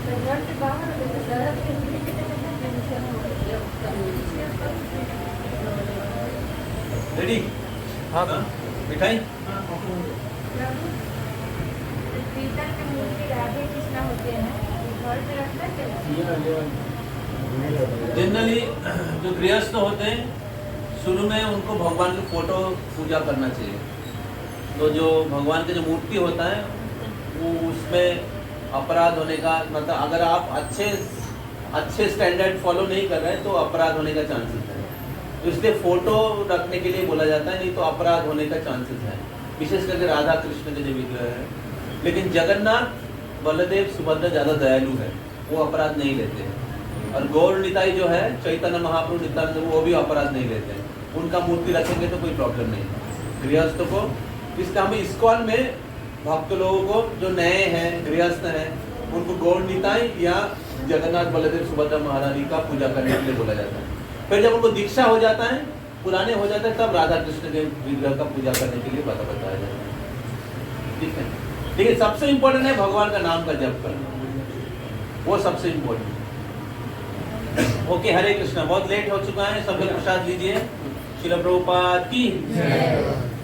S3: तो घर से बाहर हो तो सारा टेंशन हो
S1: रेडी? हाँ मिठाई।
S3: प्रभु पीतल की मूर्ति राधे कृष्णा होते हैं, घर पे रखना चाहिए।
S1: जनरली जो गृहस्थ होते हैं शुरू में उनको भगवान की फोटो पूजा करना चाहिए। तो जो भगवान के जो मूर्ति होता है वो उसमें अपराध होने का मतलब अगर आप अच्छे स्टैंडर्ड फॉलो नहीं कर रहे हैं तो अपराध होने का चांसेस है। तो इसलिए फोटो रखने के लिए बोला जाता है, नहीं तो अपराध होने का चांसेस है, विशेष करके राधा कृष्ण के जो विग्रह है। लेकिन जगन्नाथ बलदेव सुभद्रा ज़्यादा दयालु है, वो अपराध नहीं लेते हैं। और गौर निताई जो है चैतन्य महाप्रभु नित्यानंद वो भी अपराध नहीं लेते हैं, उनका मूर्ति रखेंगे तो कोई प्रॉब्लम नहीं है गृहस्थ को। इसलिए हमें इस्कॉन में भक्त लोगों को जो नए हैं गृहस्थ हैं उनको गौर निताई या जगन्नाथ बलदेव सुभद्रा महारानी का पूजा करने के लिए बोला जाता है। फिर जब उनको दीक्षा हो जाता है, पुराने हो जाते हैं, तब राधा कृष्ण के विग्रह का पूजा करने के लिए बताया जाता है। ठीक है, लेकिन सबसे इम्पोर्टेंट है भगवान का नाम का जप करना, वो सबसे इम्पोर्टेंट। ओके, हरे कृष्णा। बहुत लेट हो चुका है, सब लोग प्रसाद लीजिए। श्रील प्रभुपाद की जय।